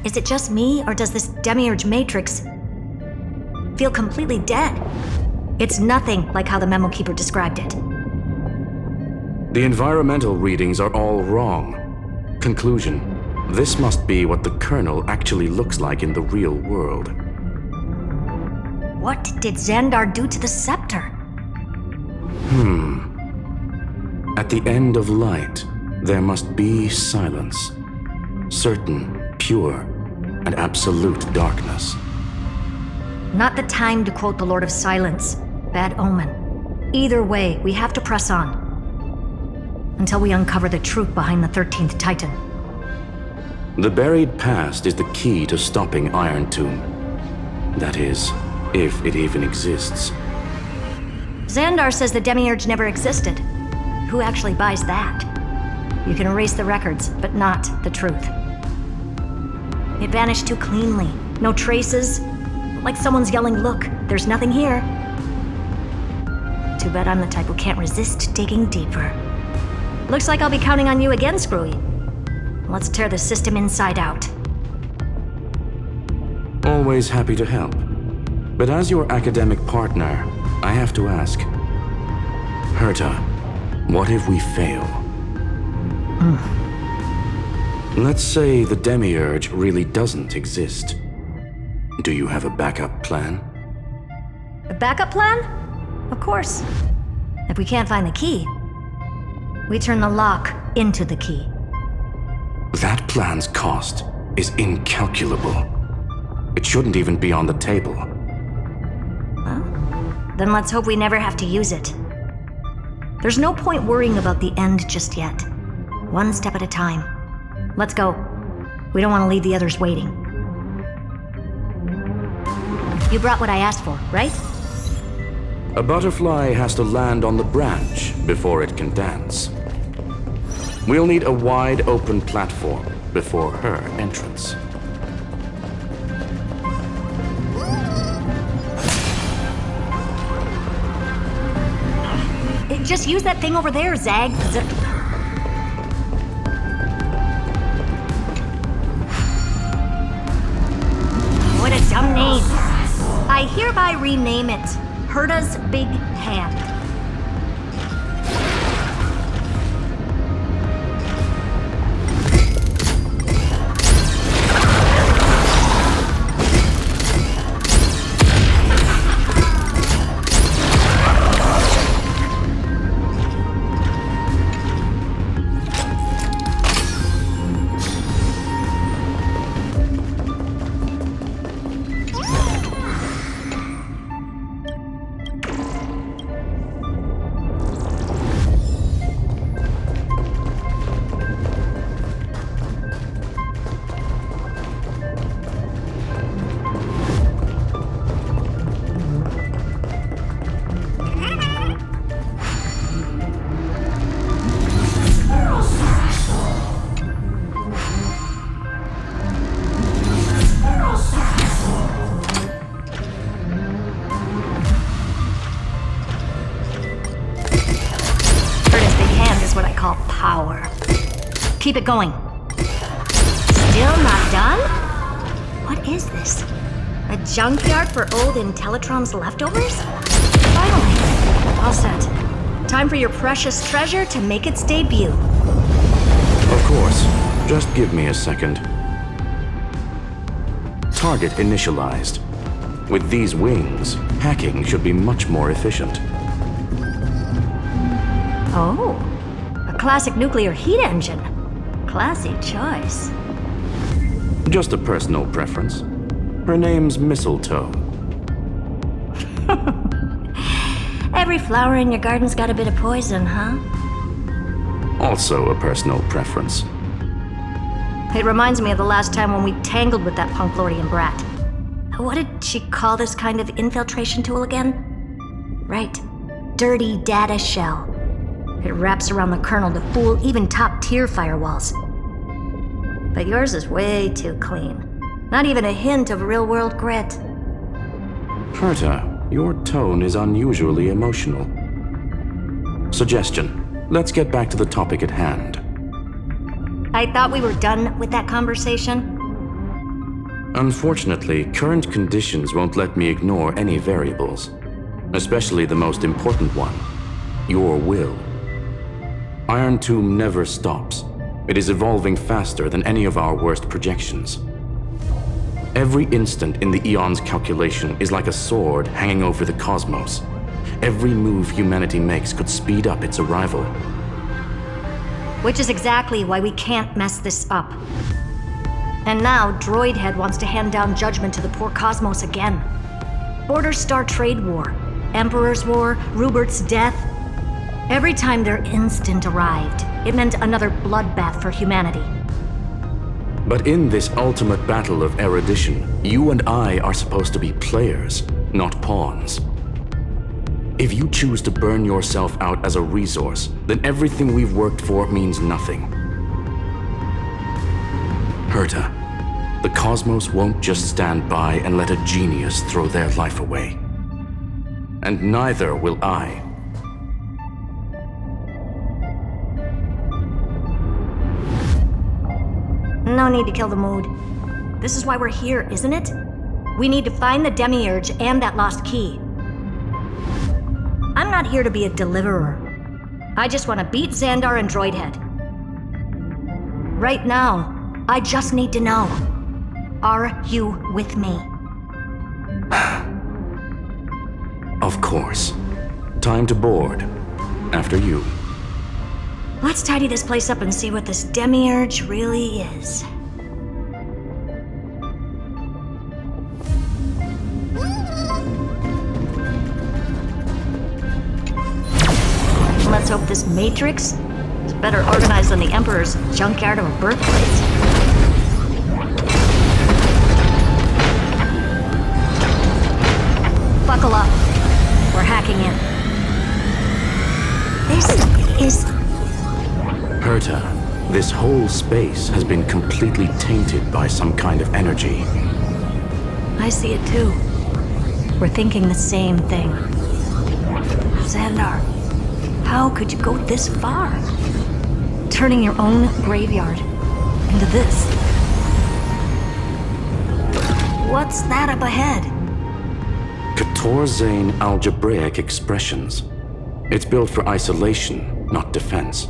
Is it just me, or does this demiurge matrix feel completely dead? It's nothing like how the memo keeper described it. The environmental readings are all wrong. Conclusion: this must be what the kernel actually looks like in the real world. What did Xandar do to the scepter? At the end of light, there must be silence. Certain, pure, and absolute darkness. Not the time to quote the Lord of Silence. Bad omen. Either way, we have to press on. Until we uncover the truth behind the 13th Titan. The buried past is the key to stopping Iron Tomb. That is, if it even exists. Xandar says the demiurge never existed. Who actually buys that? You can erase the records, but not the truth. It vanished too cleanly. No traces. Like someone's yelling, "Look, there's nothing here." Too bad I'm the type who can't resist digging deeper. Looks like I'll be counting on you again, Screwy. Let's tear the system inside out. Always happy to help. But as your academic partner, I have to ask. Herta, what if we fail? Let's say the demiurge really doesn't exist. Do you have a backup plan? A backup plan? Of course. If we can't find the key, we turn the lock into the key. That plan's cost is incalculable. It shouldn't even be on the table. Well, then let's hope we never have to use it. There's no point worrying about the end just yet. One step at a time. Let's go. We don't want to leave the others waiting. You brought what I asked for, right? A butterfly has to land on the branch before it can dance. We'll need a wide open platform before her entrance. Just use that thing over there, Zag. What a dumb name. I hereby rename it Herta's Big Hand. Keep it going. Still not done? What is this? A junkyard for old Intellitron's leftovers? Finally. All set. Time for your precious treasure to make its debut. Of course. Just give me a second. Target initialized. With these wings, hacking should be much more efficient. Oh. A classic nuclear heat engine. Classy choice. Just a personal preference. Her name's Mistletoe. Every flower in your garden's got a bit of poison, huh? Also a personal preference. It reminds me of the last time when we tangled with that Punklordian brat. What did she call this kind of infiltration tool again? Right. Dirty data shell. It wraps around the kernel to fool even top-tier firewalls. But yours is way too clean. Not even a hint of real-world grit. Herta, your tone is unusually emotional. Suggestion. Let's get back to the topic at hand. I thought we were done with that conversation. Unfortunately, current conditions won't let me ignore any variables, especially the most important one, your will. Iron Tomb never stops. It is evolving faster than any of our worst projections. Every instant in the Eon's calculation is like a sword hanging over the cosmos. Every move humanity makes could speed up its arrival. Which is exactly why we can't mess this up. And now, Droidhead wants to hand down judgment to the poor cosmos again. Border Star Trade War, Emperor's War, Rupert's death. Every time their instant arrived, it meant another bloodbath for humanity. But in this ultimate battle of erudition, you and I are supposed to be players, not pawns. If you choose to burn yourself out as a resource, then everything we've worked for means nothing. Herta, the cosmos won't just stand by and let a genius throw their life away. And neither will I. No need to kill the mood. This is why we're here, isn't it? We need to find the Demiurge and that lost key. I'm not here to be a deliverer. I just want to beat Xandar and Droidhead. Right now, I just need to know. Are you with me? Of course. Time to board. After you. Let's tidy this place up and see what this Demiurge really is. Let's hope this Matrix is better organized than the Emperor's junkyard of a birthplace. Buckle up. We're hacking in. This is... Herta, this whole space has been completely tainted by some kind of energy. I see it too. We're thinking the same thing. Xandar, how could you go this far? Turning your own graveyard into this. What's that up ahead? Katorzane algebraic expressions. It's built for isolation, not defense.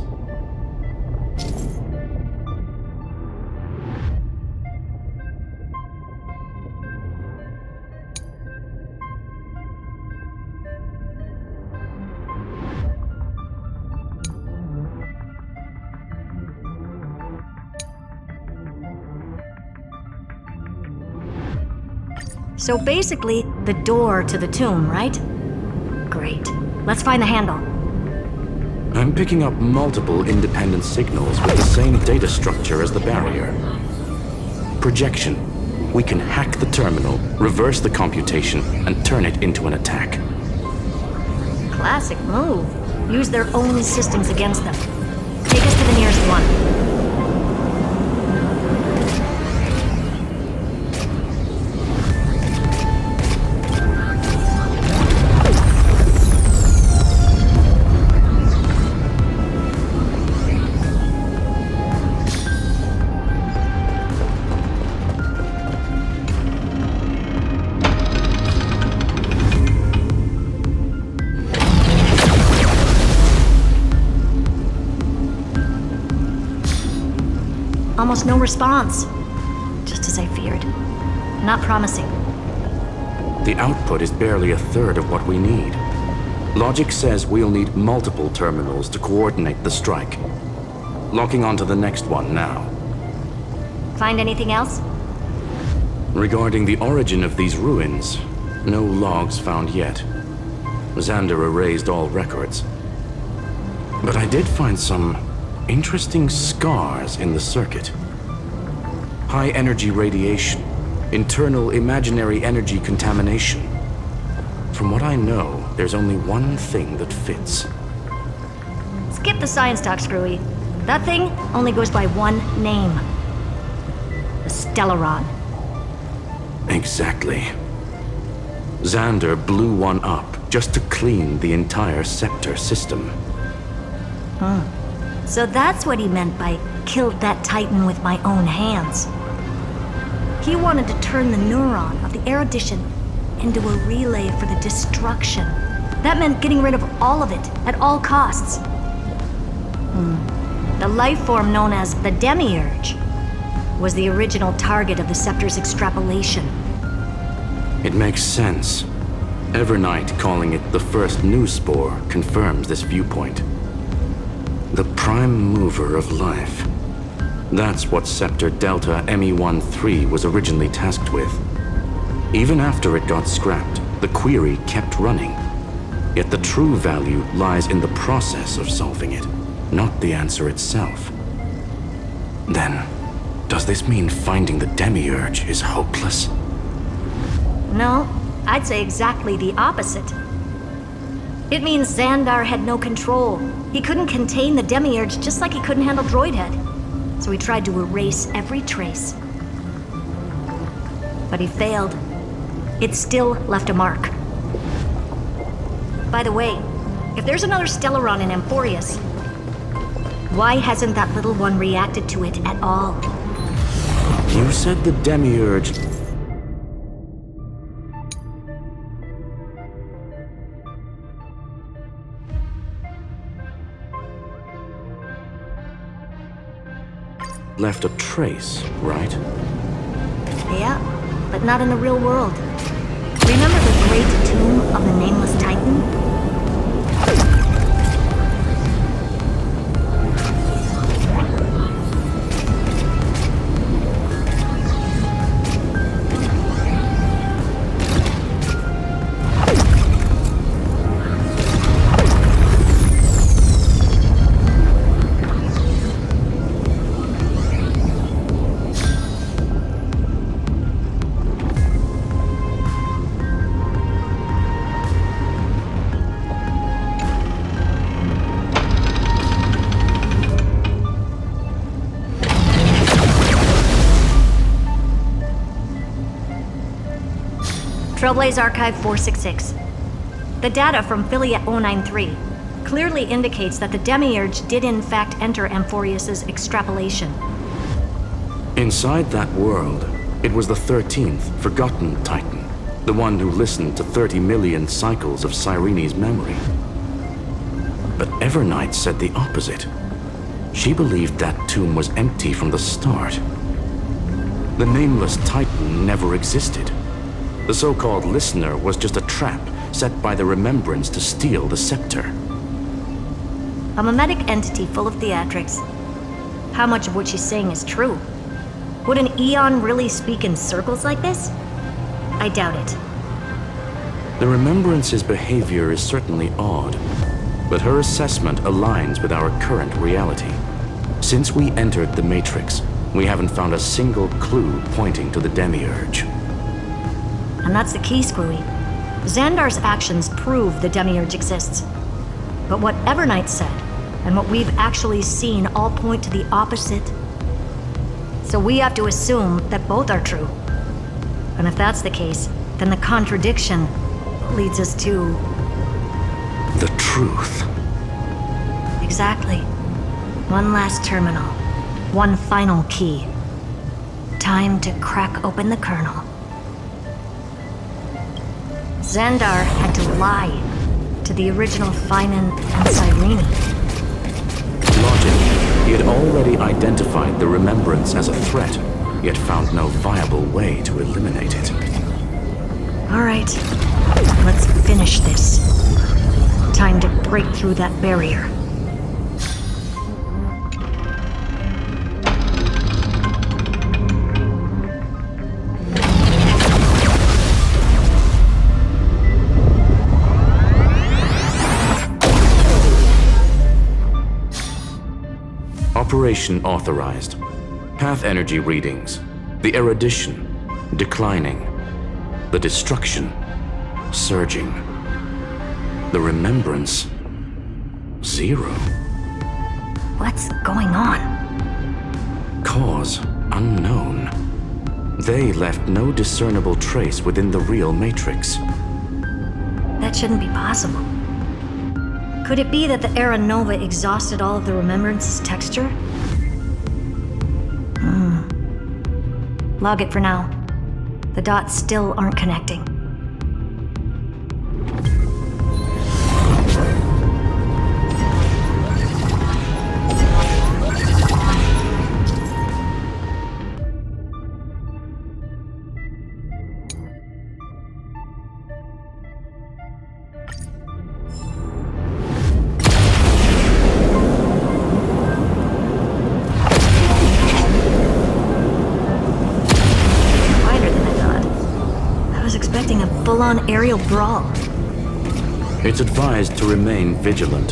So basically, the door to the tomb, right? Great. Let's find the handle. I'm picking up multiple independent signals with the same data structure as the barrier. Projection. We can hack the terminal, reverse the computation, and turn it into an attack. Classic move. Use their own systems against them. Take us to the nearest one. Almost no response. Just as I feared. Not promising. The output is barely a third of what we need. Logic says we'll need multiple terminals to coordinate the strike. Locking onto the next one now. Find anything else? Regarding the origin of these ruins, no logs found yet. Xander erased all records. But I did find some interesting scars in the circuit. High energy radiation, internal imaginary energy contamination. From what I know, there's only one thing that fits. Skip the science talk, Screwy. That thing only goes by one name. The Stellaron. Exactly. Xander blew one up just to clean the entire scepter system. So that's what he meant by killed that Titan with my own hands. He wanted to turn the neuron of the erudition into a relay for the destruction. That meant getting rid of all of it, at all costs. The life form known as the Demiurge was the original target of the Scepter's extrapolation. It makes sense. Evernight calling it the first new spore confirms this viewpoint. The prime mover of life. That's what Scepter Delta ME-13 was originally tasked with. Even after it got scrapped, the query kept running. Yet the true value lies in the process of solving it, not the answer itself. Then, does this mean finding the Demiurge is hopeless? No, I'd say exactly the opposite. It means Xandar had no control. He couldn't contain the Demiurge just like he couldn't handle Droidhead. So he tried to erase every trace. But he failed. It still left a mark. By the way, if there's another Stellaron in Amphorius, why hasn't that little one reacted to it at all? You said the Demiurge... left a trace, right? Yeah, but not in the real world. Remember the great tomb of the Nameless Titan? Trailblaze Archive 466. The data from Philia 093 clearly indicates that the Demiurge did in fact enter Amphorius's extrapolation. Inside that world, it was the 13th, forgotten Titan, the one who listened to 30 million cycles of Cyrene's memory. But Evernight said the opposite. She believed that tomb was empty from the start. The Nameless Titan never existed. The so-called listener was just a trap set by the Remembrance to steal the scepter. A mimetic entity full of theatrics. How much of what she's saying is true? Would an Eon really speak in circles like this? I doubt it. The Remembrance's behavior is certainly odd, but her assessment aligns with our current reality. Since we entered the Matrix, we haven't found a single clue pointing to the Demiurge. And that's the key, Screwy. Xandar's actions prove the Demiurge exists. But what Evernight said, and what we've actually seen all point to the opposite. So we have to assume that both are true. And if that's the case, then the contradiction leads us to... the truth. Exactly. One last terminal. One final key. Time to crack open the kernel. Xandar had to lie to the original Finan and Cyrene. Logic. He had already identified the Remembrance as a threat, yet found no viable way to eliminate it. All right, let's finish this. Time to break through that barrier. Operation authorized. Path energy readings. The erudition, declining. The destruction, surging. The remembrance, 0. What's going on? Cause, unknown. They left no discernible trace within the real Matrix. That shouldn't be possible. Could it be that the Era Nova exhausted all of the Remembrance's texture? Log it for now. The dots still aren't connecting. Expecting a full-on aerial brawl. It's advised to remain vigilant.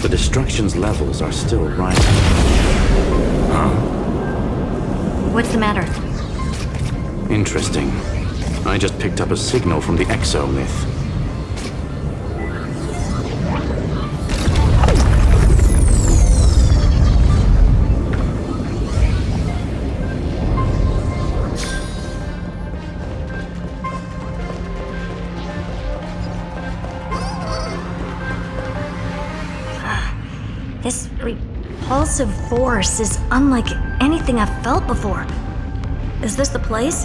The destruction's levels are still rising. Huh? What's the matter? Interesting. I just picked up a signal from the exo-myth. This repulsive force is unlike anything I've felt before. Is this the place?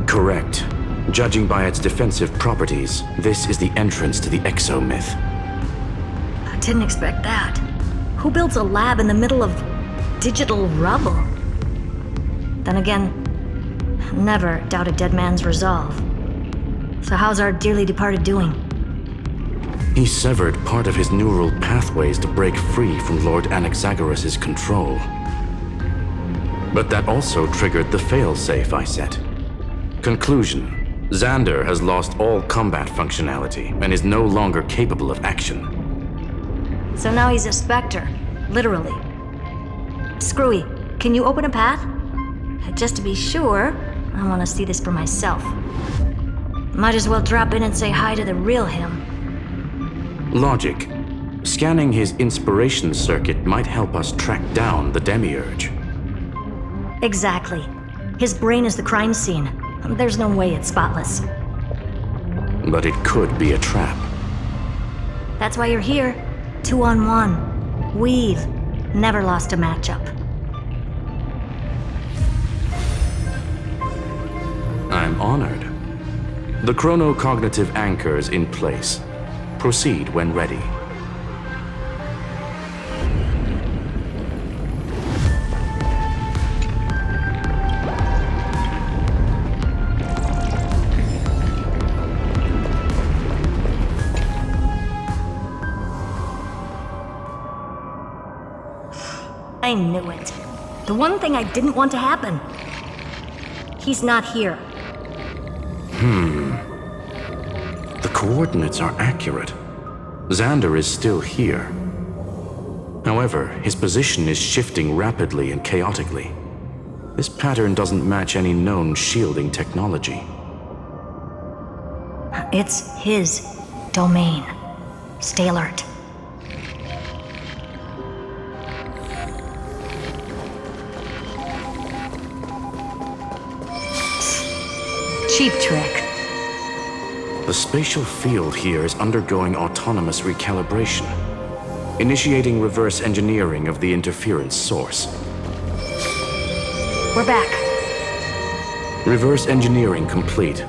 Correct. Judging by its defensive properties, this is the entrance to the exo-myth. I didn't expect that. Who builds a lab in the middle of digital rubble? Then again, never doubt a dead man's resolve. So how's our dearly departed doing? He severed part of his neural pathways to break free from Lord Anaxagoras' control. But that also triggered the failsafe I set. Conclusion: Xander has lost all combat functionality and is no longer capable of action. So now he's a specter, literally. Screwy, can you open a path? Just to be sure, I want to see this for myself. Might as well drop in and say hi to the real him. Logic. Scanning his inspiration circuit might help us track down the Demiurge. Exactly. His brain is the crime scene. There's no way it's spotless. But it could be a trap. That's why you're here. 2-on-1. We've never lost a matchup. I'm honored. The chronocognitive anchor is in place. Proceed when ready. I knew it. The one thing I didn't want to happen. He's not here. The coordinates are accurate. Xander is still here. However, his position is shifting rapidly and chaotically. This pattern doesn't match any known shielding technology. It's his domain. Stay alert. Cheap trick. The spatial field here is undergoing autonomous recalibration, initiating reverse engineering of the interference source. We're back. Reverse engineering complete.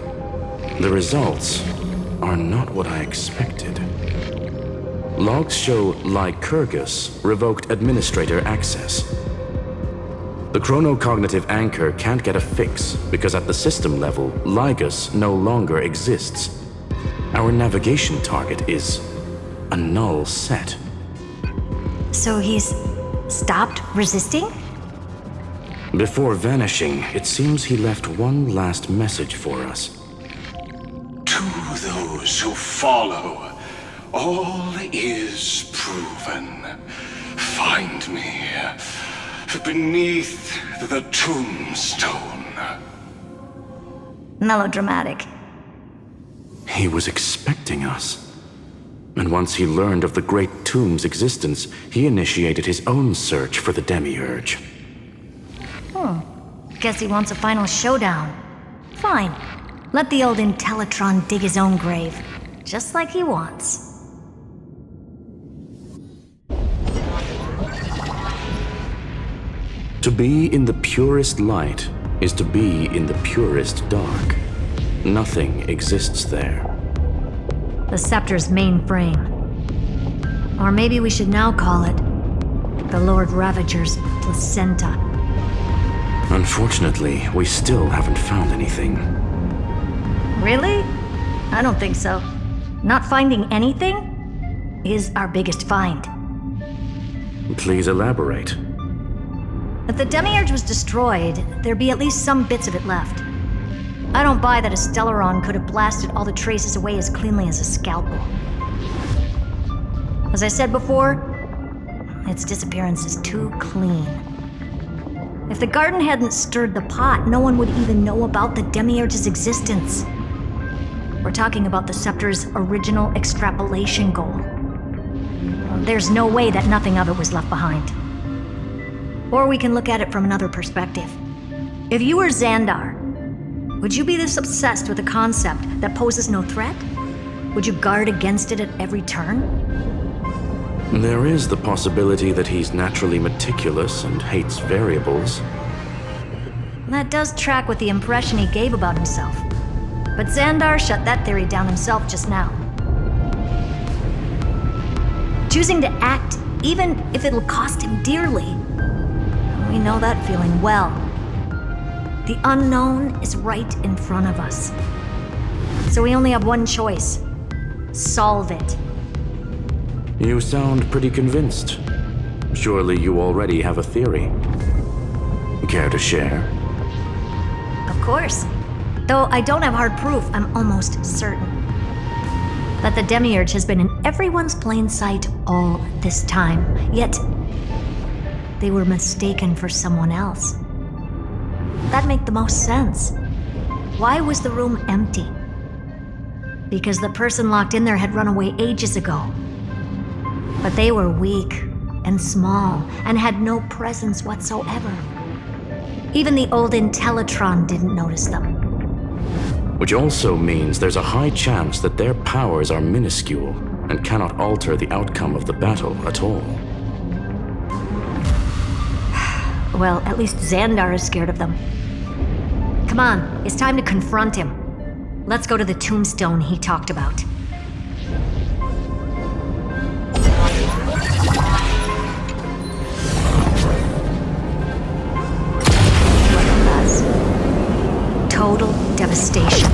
The results are not what I expected. Logs show Lycurgus revoked administrator access. The chronocognitive anchor can't get a fix because at the system level, Lygus no longer exists. Our navigation target is a null set. So he's stopped resisting? Before vanishing, it seems he left one last message for us. To those who follow, all is proven. Find me beneath the tombstone. Melodramatic. He was expecting us. And once he learned of the Great Tomb's existence, he initiated his own search for the Demiurge. Guess he wants a final showdown. Fine. Let the old Intellitron dig his own grave. Just like he wants. To be in the purest light is to be in the purest dark. Nothing exists there. The Scepter's main frame. Or maybe we should now call it the Lord Ravager's placenta. Unfortunately, we still haven't found anything. Really? I don't think so. Not finding anything is our biggest find. Please elaborate. If the Demiurge was destroyed, there'd be at least some bits of it left. I don't buy that a Stellaron could have blasted all the traces away as cleanly as a scalpel. As I said before, its disappearance is too clean. If the garden hadn't stirred the pot, no one would even know about the Demiurge's existence. We're talking about the Scepter's original extrapolation goal. There's no way that nothing of it was left behind. Or we can look at it from another perspective. If you were Xandar, would you be this obsessed with a concept that poses no threat? Would you guard against it at every turn? There is the possibility that he's naturally meticulous and hates variables. That does track with the impression he gave about himself. But Xandar shut that theory down himself just now. Choosing to act, even if it'll cost him dearly. We know that feeling well. The unknown is right in front of us. So we only have one choice. Solve it. You sound pretty convinced. Surely you already have a theory. Care to share? Of course. Though I don't have hard proof, I'm almost certain that the Demiurge has been in everyone's plain sight all this time, yet they were mistaken for someone else. That'd make the most sense. Why was the room empty? Because the person locked in there had run away ages ago. But they were weak and small and had no presence whatsoever. Even the old Intellitron didn't notice them. Which also means there's a high chance that their powers are minuscule and cannot alter the outcome of the battle at all. Well, at least Xandar is scared of them. Come on, it's time to confront him. Let's go to the tombstone he talked about. Total devastation.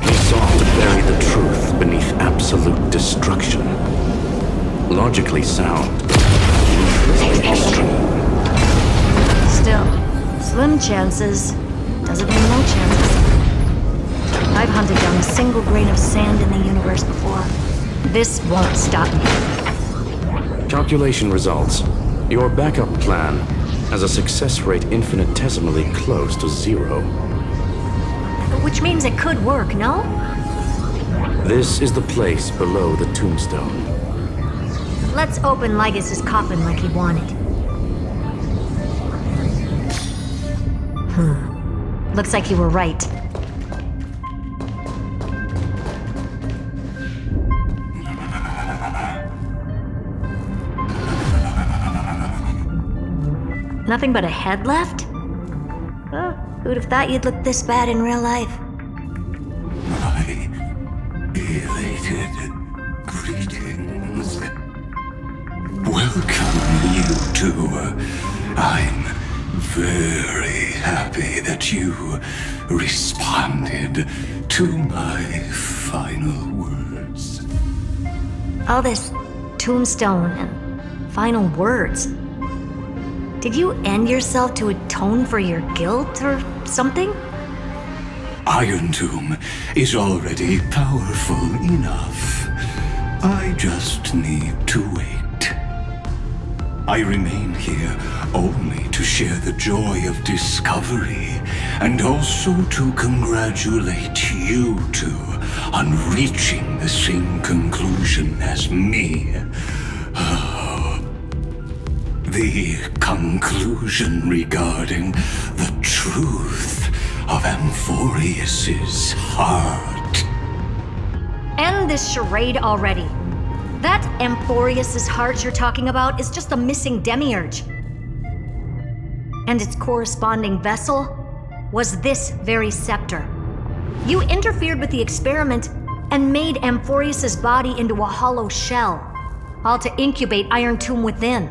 He sought to bury the truth beneath absolute destruction. Logically sound, ruthlessly extreme. Still, slim chances doesn't mean no chances. I've hunted down a single grain of sand in the universe before. This won't stop me. Calculation results. Your backup plan has a success rate infinitesimally close to 0. Which means it could work, no? This is the place below the tombstone. Let's open Lygus' coffin like he wanted. Looks like you were right. Nothing but a head left? Oh, who'd have thought you'd look this bad in real life? My elated greetings. Welcome, you two. I'm very happy that you responded to my final words. All this tombstone and final words. Did you end yourself to atone for your guilt or something? Iron Tomb is already powerful enough. I just need to wait. I remain here only to share the joy of discovery and also to congratulate you two on reaching the same conclusion as me. The conclusion regarding the truth of Amphorius's heart. End this charade already. That Amphorius's heart you're talking about is just a missing demiurge. and its corresponding vessel was this very scepter. You interfered with the experiment and made Amphorius's body into a hollow shell, all to incubate Iron Tomb within.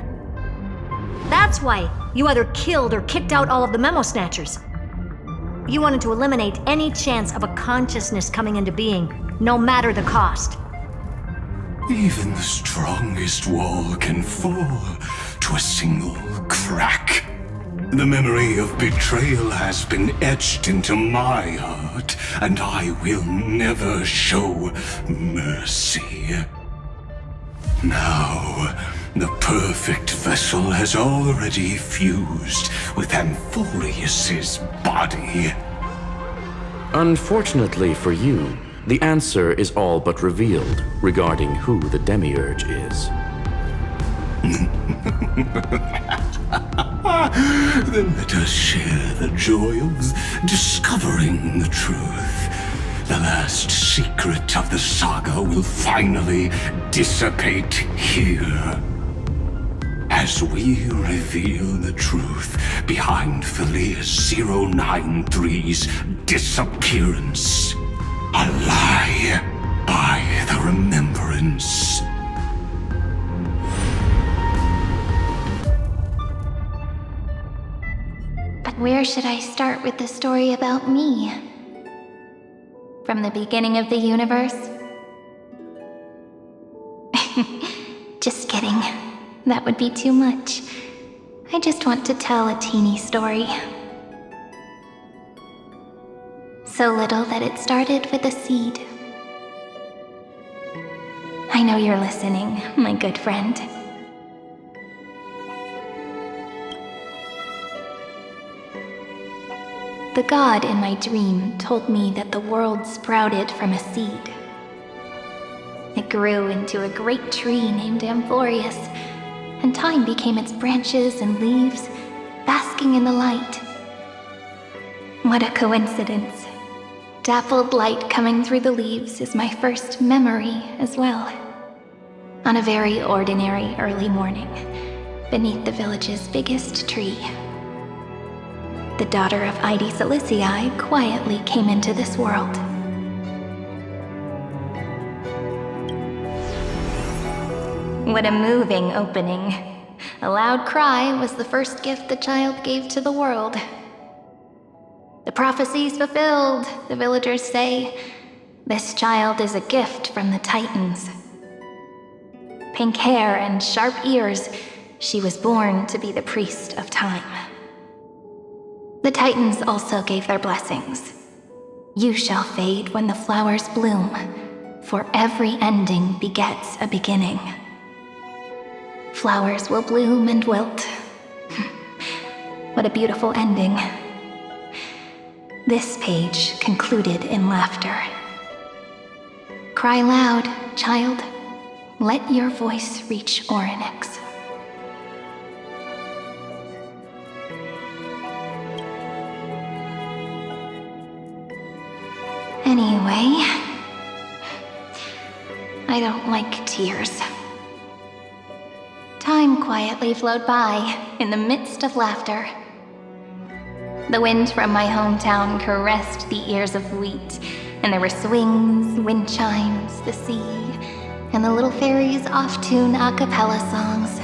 That's why you either killed or kicked out all of the Memo Snatchers. You wanted to eliminate any chance of a consciousness coming into being, no matter the cost. Even the strongest wall can fall to a single crack. The memory of betrayal has been etched into my heart, and I will never show mercy. Now, the perfect vessel has already fused with Amphorius's body. Unfortunately for you, the answer is all but revealed regarding who the Demiurge is. Then let us share the joy of discovering the truth. The last secret of the saga will finally dissipate here. As we reveal the truth behind Phileas 093's disappearance. A lie by the remembrance. But where should I start with the story about me? From the beginning of the universe? Just kidding. That would be too much. I just want to tell a teeny story. So little that it started with a seed. I know you're listening, my good friend. The god in my dream told me that the world sprouted from a seed. It grew into a great tree named Amphorius, and time became its branches and leaves, basking in the light. What a coincidence. Dappled light coming through the leaves is my first memory as well. On a very ordinary early morning, beneath the village's biggest tree, the daughter of Ide Silicii quietly came into this world. What a moving opening. A loud cry was the first gift the child gave to the world. The prophecy's fulfilled, the villagers say. This child is a gift from the Titans. Pink hair and sharp ears, she was born to be the priest of time. The Titans also gave their blessings. You shall fade when the flowers bloom, for every ending begets a beginning. Flowers will bloom and wilt. What a beautiful ending. This page concluded in laughter. Cry loud, child. Let your voice reach Orynyx. Anyway, I don't like tears. Time quietly flowed by in the midst of laughter. The wind from my hometown caressed the ears of wheat, and there were swings, wind chimes, the sea, and the little fairies off-tune a cappella songs.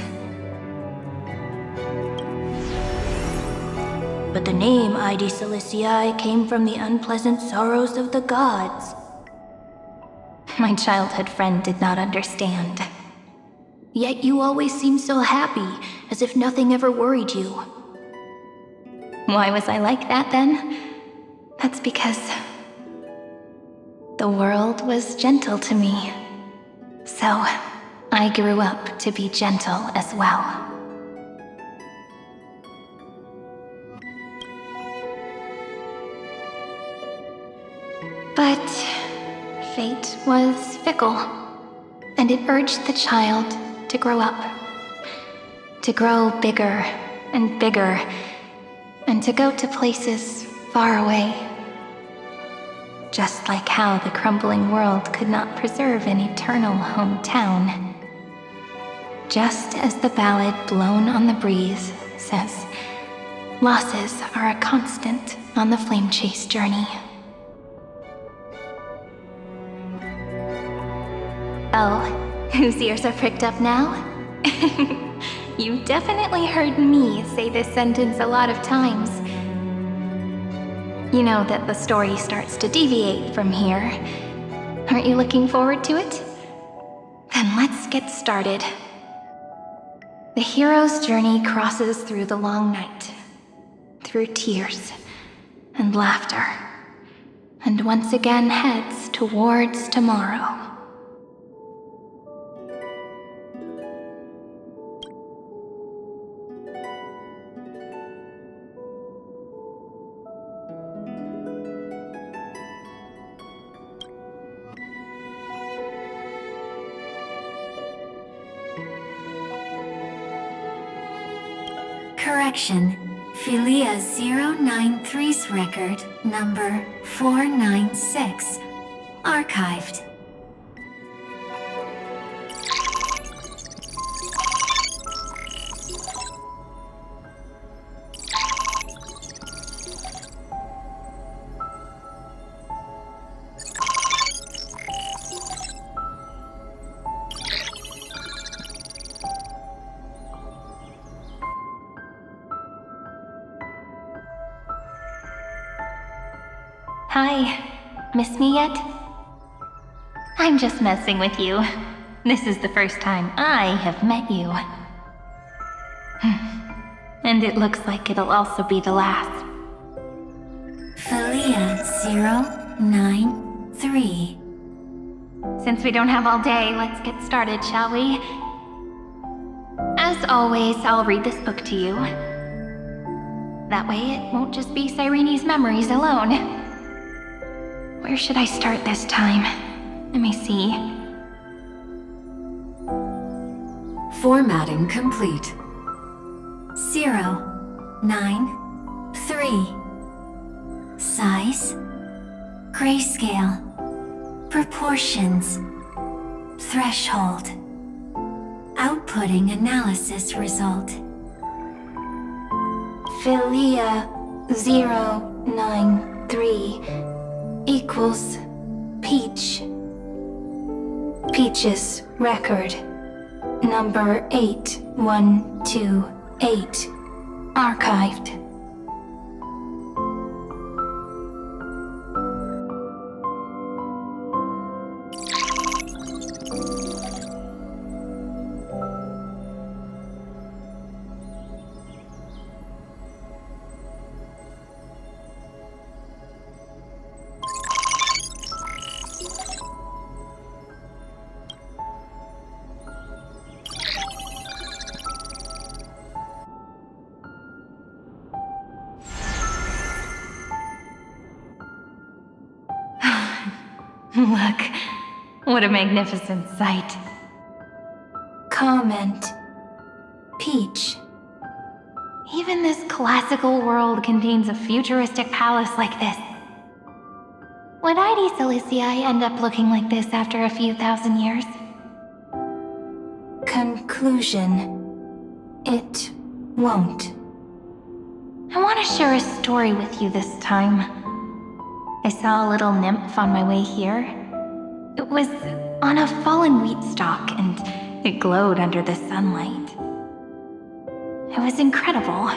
But the name Ide Silicii came from the unpleasant sorrows of the gods. My childhood friend did not understand. Yet you always seemed so happy, as if nothing ever worried you. Why was I like that then? That's because the world was gentle to me. So I grew up to be gentle as well. But fate was fickle, and it urged the child to grow up, to grow bigger and bigger, and to go to places far away. Just like how the crumbling world could not preserve an eternal hometown. Just as the ballad blown on the breeze says, Losses are a constant on the flame chase journey. Oh, whose ears are pricked up now? You've definitely heard me say this sentence a lot of times. You know that the story starts to deviate from here. Aren't you looking forward to it? Then let's get started. The hero's journey crosses through the long night, through tears and laughter, and once again heads towards tomorrow. Correction. Philia 093's record, number 496. Archived. Hi, miss me yet? I'm just messing with you. This is the first time I have met you. And it looks like it'll also be the last. Philia 093. Since we don't have all day, let's get started, shall we? As always, I'll read this book to you. That way it won't just be Cyrene's memories alone. Where should I start this time? Let me see. Formatting complete. 093. Size. Grayscale. Proportions. Threshold. Outputting analysis result. Philia 093 equals Peach. Peach's record, number 8128, archived. Look, what a magnificent sight. Comment. Peach. Even this classical world contains a futuristic palace like this. Would ID Silicii end up looking like this after a few thousand years? Conclusion. It won't. I want to share a story with you this time. I saw a little nymph on my way here. It was on a fallen wheat stalk, and it glowed under the sunlight. It was incredible.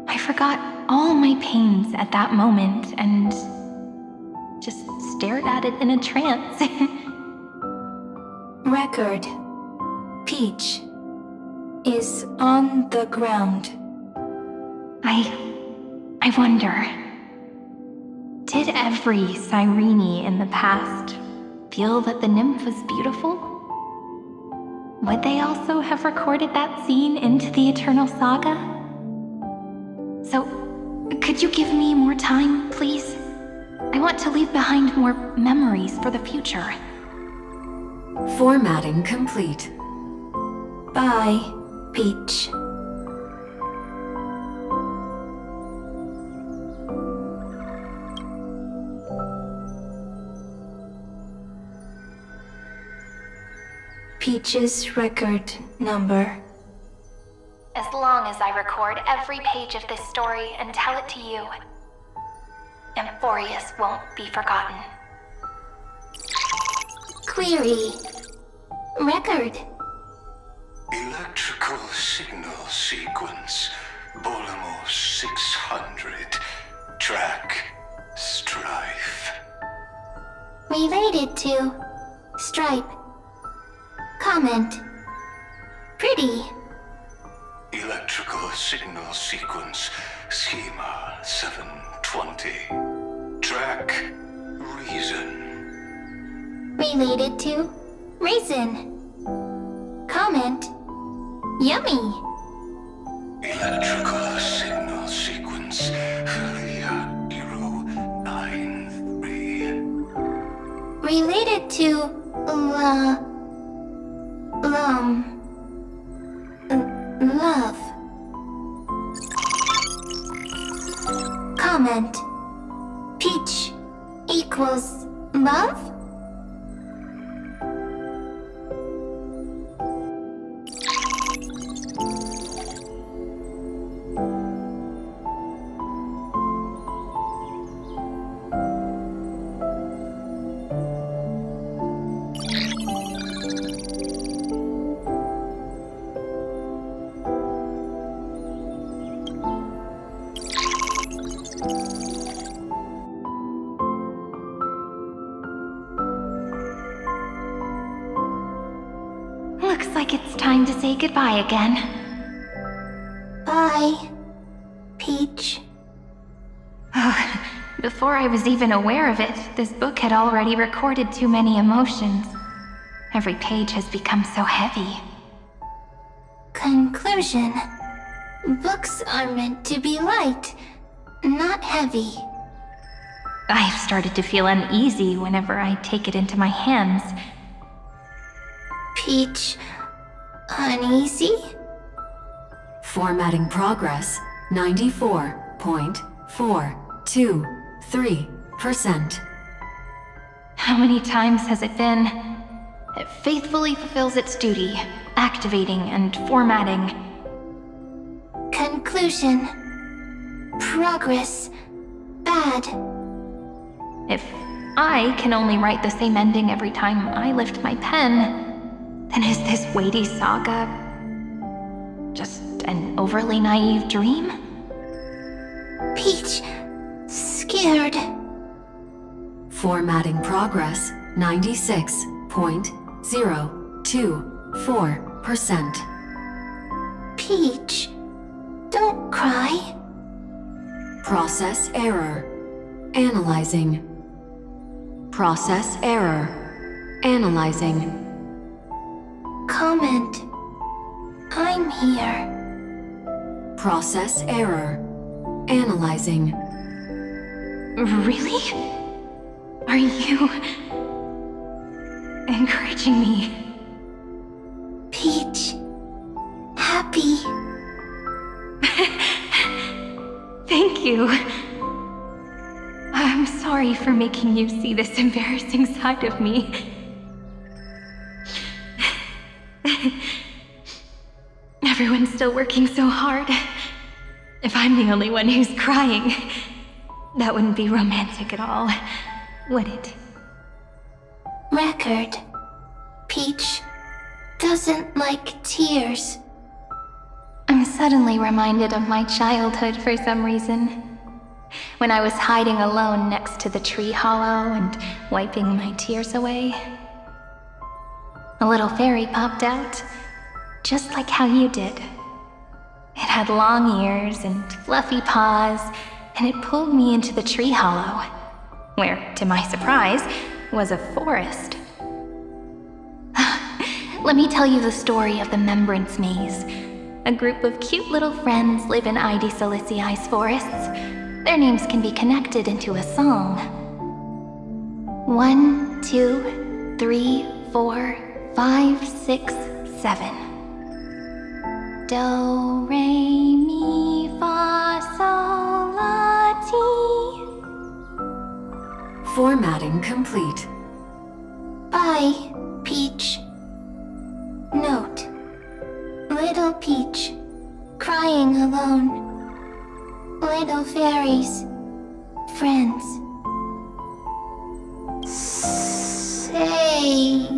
I forgot all my pains at that moment and just stared at it in a trance. Record. Peach is on the ground. I wonder, did every Cyrene in the past feel that the nymph was beautiful? Would they also have recorded that scene into the Eternal Saga? So, could you give me more time, please? I want to leave behind more memories for the future. Formatting complete. Bye, Peach. Peach's record number as long as I record every page of this story and tell it to you, Amphorius won't be forgotten. Query. Record. Electrical signal sequence. Bolamos 600. Track. Strife. Related to Stripe. Comment. Pretty. Electrical signal sequence. Schema 720. Track. Reason. Related to Raisin. Comment. Yummy. Electrical signal sequence. Helia 093. Related to love. Comment. Peach equals love? Looks like it's time to say goodbye again. Bye, Peach. Before I was even aware of it, this book had already recorded too many emotions. Every page has become so heavy. Conclusion. Books are meant to be light, not heavy. I've started to feel uneasy whenever I take it into my hands. Peach, uneasy? Formatting progress 94.423%. How many times has it been? It faithfully fulfills its duty, activating and formatting. Conclusion. Progress. Bad. If I can only write the same ending every time I lift my pen, then is this weighty saga just an overly naive dream? Peach, scared. Formatting progress 96.024%. Peach, don't cry. Process error. Analyzing. Process error. Analyzing. Comment. I'm here. Process error. Analyzing. Really? Are you encouraging me? Peach, happy. Thank you. I'm sorry for making you see this embarrassing side of me. Everyone's still working so hard. If I'm the only one who's crying, that wouldn't be romantic at all, would it? Record. Peach doesn't like tears. I'm suddenly reminded of my childhood for some reason. When I was hiding alone next to the tree hollow and wiping my tears away. A little fairy popped out, just like how you did. It had long ears and fluffy paws, and it pulled me into the tree hollow, where, to my surprise, was a forest. Let me tell you the story of the Membrance Maze. A group of cute little friends live in Id Silicii's forests. Their names can be connected into a song. 1, 2, 3, 4, 5, 6, 7. Do, re, mi, fa, sol, la, ti. Formatting complete. Bye, Peach. Note. Little Peach. alone. Little fairies. Friends. Save.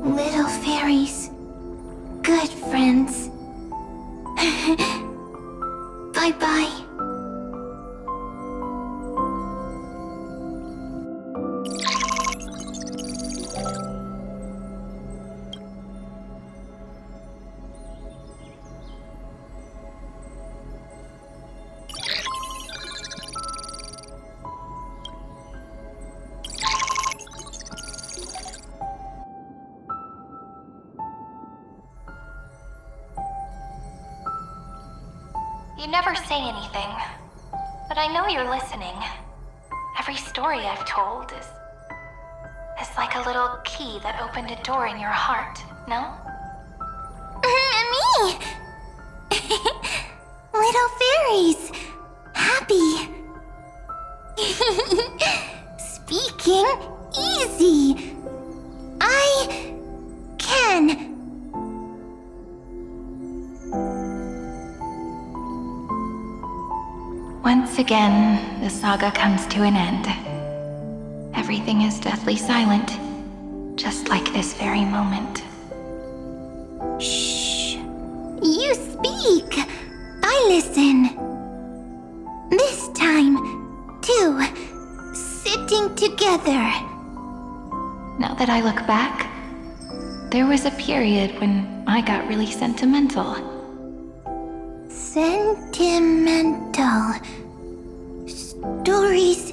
Little fairies. Good friends. Bye-bye. You never say anything, but I know you're listening. Every story I've told is like a little key that opened a door in your heart, no? Me! Little fairies! Happy! Speaking easy! I can! Once again, the saga comes to an end. Everything is deathly silent, just like this very moment. Shh! You speak! I listen! This time, too, sitting together. Now that I look back, there was a period when I got really sentimental. Sentimental. Stories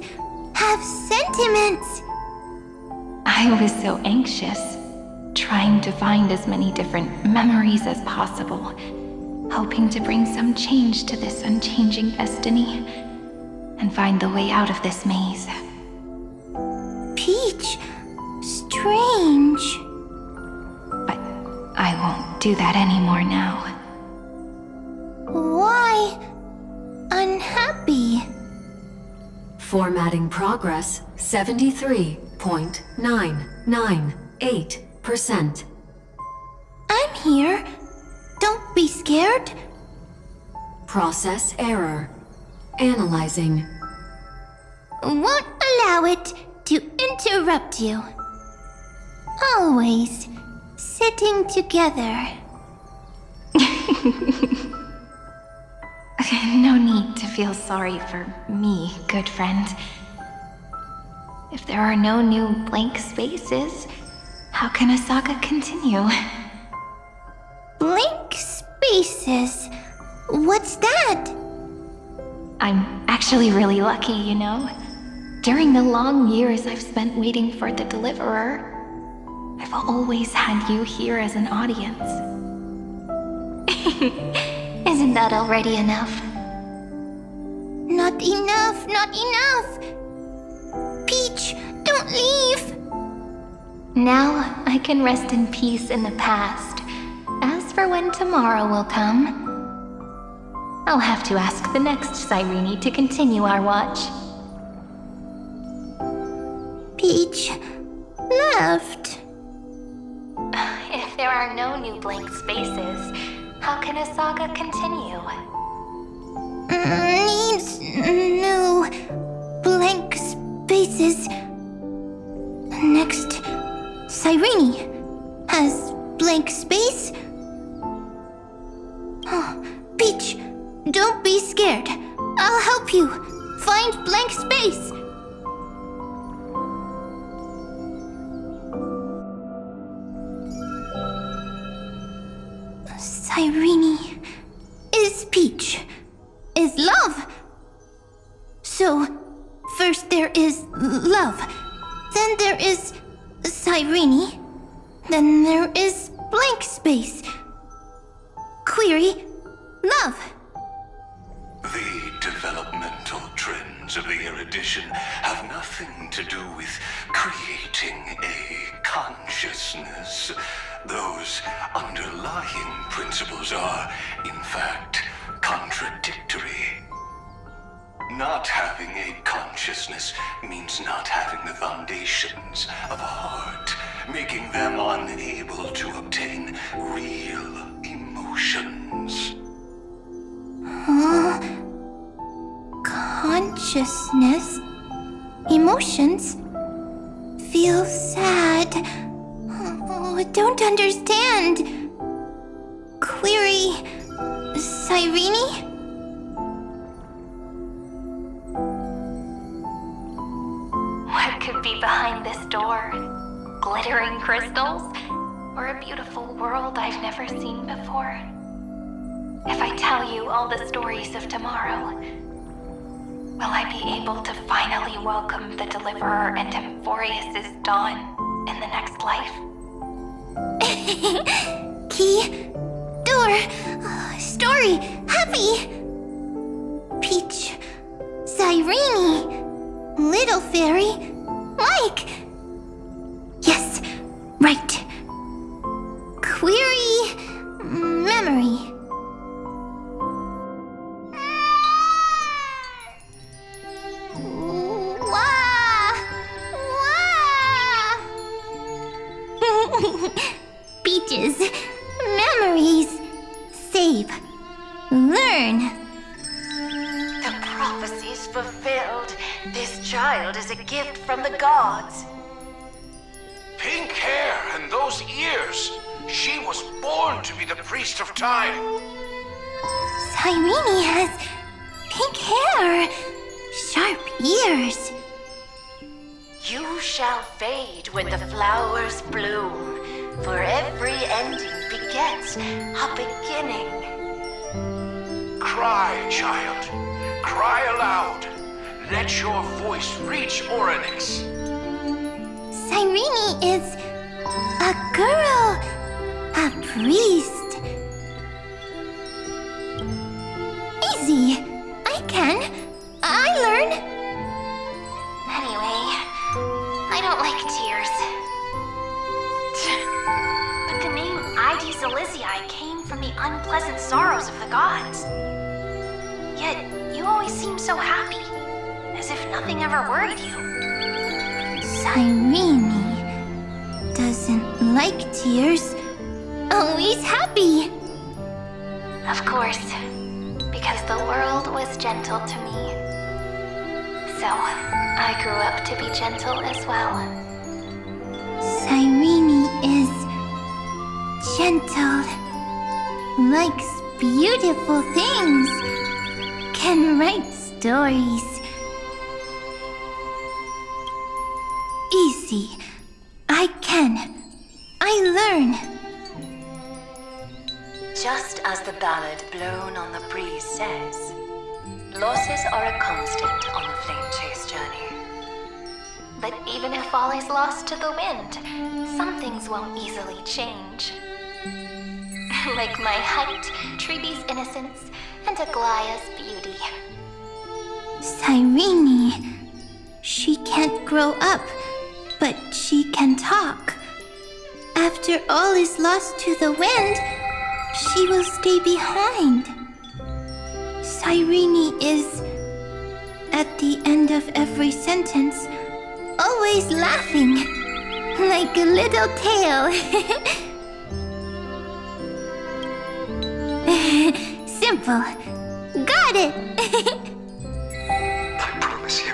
have sentiments. I was so anxious, trying to find as many different memories as possible, hoping to bring some change to this unchanging destiny, and find the way out of this maze. Peach, strange. But I won't do that anymore now. Why unhappy? Formatting progress 73.998%. I'm here. Don't be scared. Process error. Analyzing. Won't allow it to interrupt you. Always sitting together. No need to feel sorry for me, good friend. If there are no new blank spaces, how can a saga continue? Blank spaces? What's that? I'm actually really lucky, you know? During the long years I've spent waiting for the deliverer, I've always had you here as an audience. Isn't that already enough? Not enough, not enough! Peach, don't leave! Now I can rest in peace in the past. As for when tomorrow will come, I'll have to ask the next Cyrene to continue our watch. Peach left. If there are no new blank spaces, how can a saga continue? Needs new blank spaces. Next, Cyrene has blank space. Oh, Peach, don't be scared. I'll help you find blank space. Cyrene is Peach, is love. So, first there is love, then there is Cyrene, then there is blank space. Query, love. The developmental trends of the erudition have nothing to do with creating a consciousness. Those underlying principles are, in fact, contradictory. Not having a consciousness means not having the foundations of a heart, making them unable to obtain real emotions. Consciousness? Emotions? Feel sad. Oh, don't understand. Query... Cyrene? What could be behind this door? Glittering crystals? Or a beautiful world I've never seen before? If I tell you all the stories of tomorrow, will I be able to finally welcome the Deliverer and Amphorius' dawn in the next life? Key, door, story, happy. Peach, Cyrene, little fairy, Mike. Yes, right. Query, memory. Peaches, memories, save, learn. The prophecy's fulfilled. This child is a gift from the gods. Pink hair and those ears. She was born to be the priest of time. Cyrene has pink hair, sharp ears. You shall fade when the flowers bloom, for every ending begets a beginning. Cry, child. Cry aloud. Let your voice reach Oryx. Cyrene is a girl, a priest. Easy, I can. I learn. Anyway, I don't like tears. But the name Ides Elysiae came from the unpleasant sorrows of the gods. Yet, you always seem so happy, as if nothing ever worried you. Cyrene doesn't like tears. Always happy. Of course, because the world was gentle to me. So, I grew up to be gentle as well. Cyrene is gentle, likes beautiful things, can write stories. Easy. I can. I learn. Just as the ballad blown on the breeze says, losses are a constant on the flame chase journey. But even if all is lost to the wind, some things won't easily change. Like my height, Treebee's innocence, and Aglaya's beauty. Cyrene. She can't grow up, but she can talk. After all is lost to the wind, she will stay behind. Cyrene is, at the end of every sentence, always laughing, like a little tail. Simple. Got it. I promise you,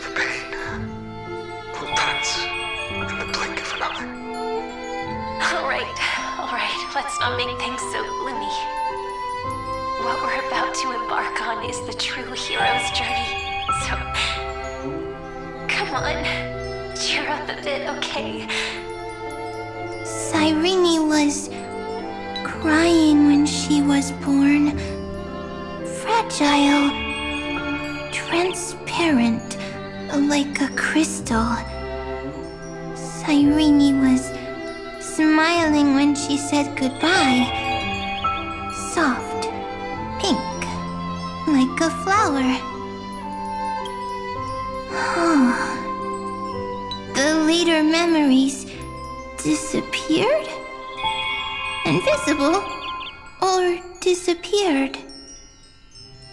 the pain will pass in the blink of an eye. All right, let's not make things so gloomy. What we're about to embark on is the true hero's journey, so... Come on, cheer up a bit, okay? Cyrene was crying when she was born. Fragile, transparent, like a crystal. Cyrene was smiling when she said goodbye. Soft, pink, like a flower. The later memories disappeared? Invisible? Or disappeared?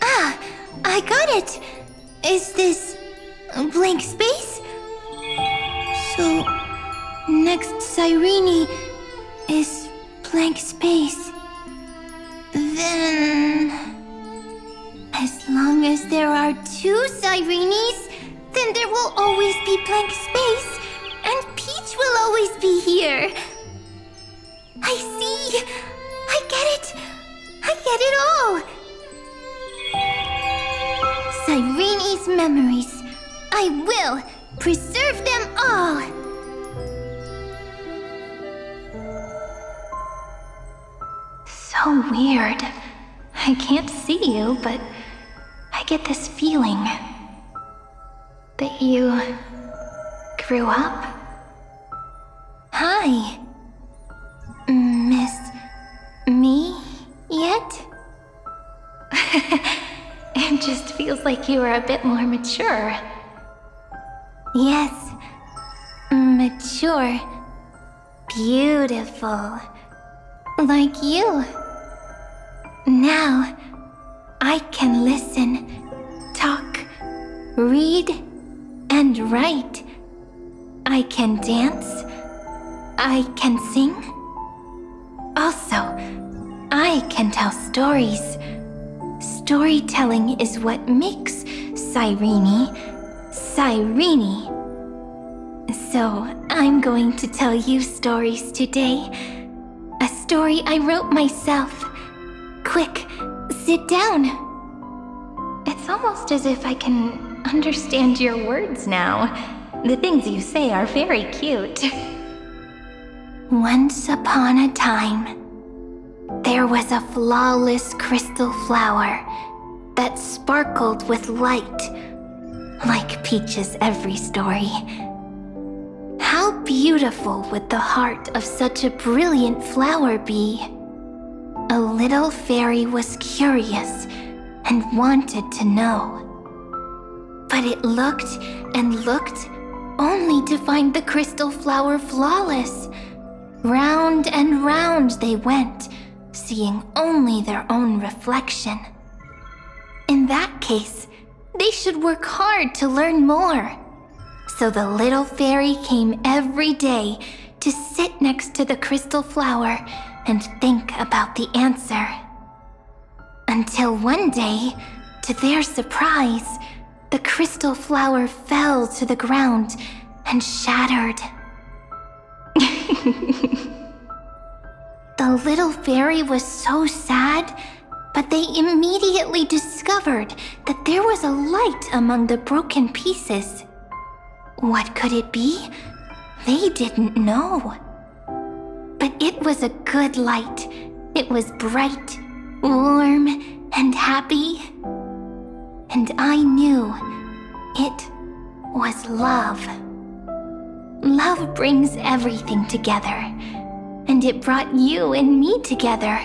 Ah, I got it! Is this a blank space? So, next Cyrene is blank space. Then... as long as there are two Cyrenes, then there will always be blank space, and Peach will always be here. I see! I get it! I get it all! Cyrene's memories. I will preserve them all! So weird. I can't see you, but I get this feeling that you grew up. Hi. Miss me yet? It just feels like you are a bit more mature. Yes. Mature. Beautiful. Like you. Now, I can listen, talk, read, and write. I can dance. I can sing. Also, I can tell stories. Storytelling is what makes Cyrene, Cyrene. So, I'm going to tell you stories today. A story I wrote myself. Quick, sit down. It's almost as if I can understand your words now. The things you say are very cute. Once upon a time, there was a flawless crystal flower that sparkled with light, like Peach's every story. How beautiful would the heart of such a brilliant flower be? A little fairy was curious and wanted to know. But it looked and looked only to find the crystal flower flawless. Round and round they went, seeing only their own reflection. In that case, they should work hard to learn more. So the little fairy came every day to sit next to the crystal flower and think about the answer. Until one day, to their surprise, the crystal flower fell to the ground and shattered. The little fairy was so sad, but they immediately discovered that there was a light among the broken pieces. What could it be? They didn't know. But it was a good light. It was bright, warm, and happy. And I knew it was love. Love brings everything together, and it brought you and me together.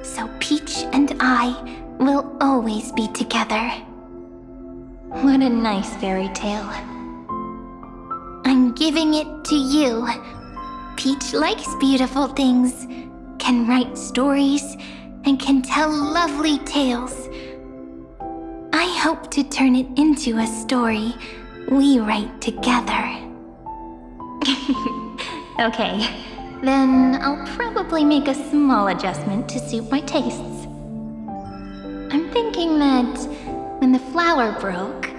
So Peach and I will always be together. What a nice fairy tale. I'm giving it to you. Peach likes beautiful things, can write stories, and can tell lovely tales. I hope to turn it into a story we write together. Okay, then I'll probably make a small adjustment to suit my tastes. I'm thinking that when the flower broke,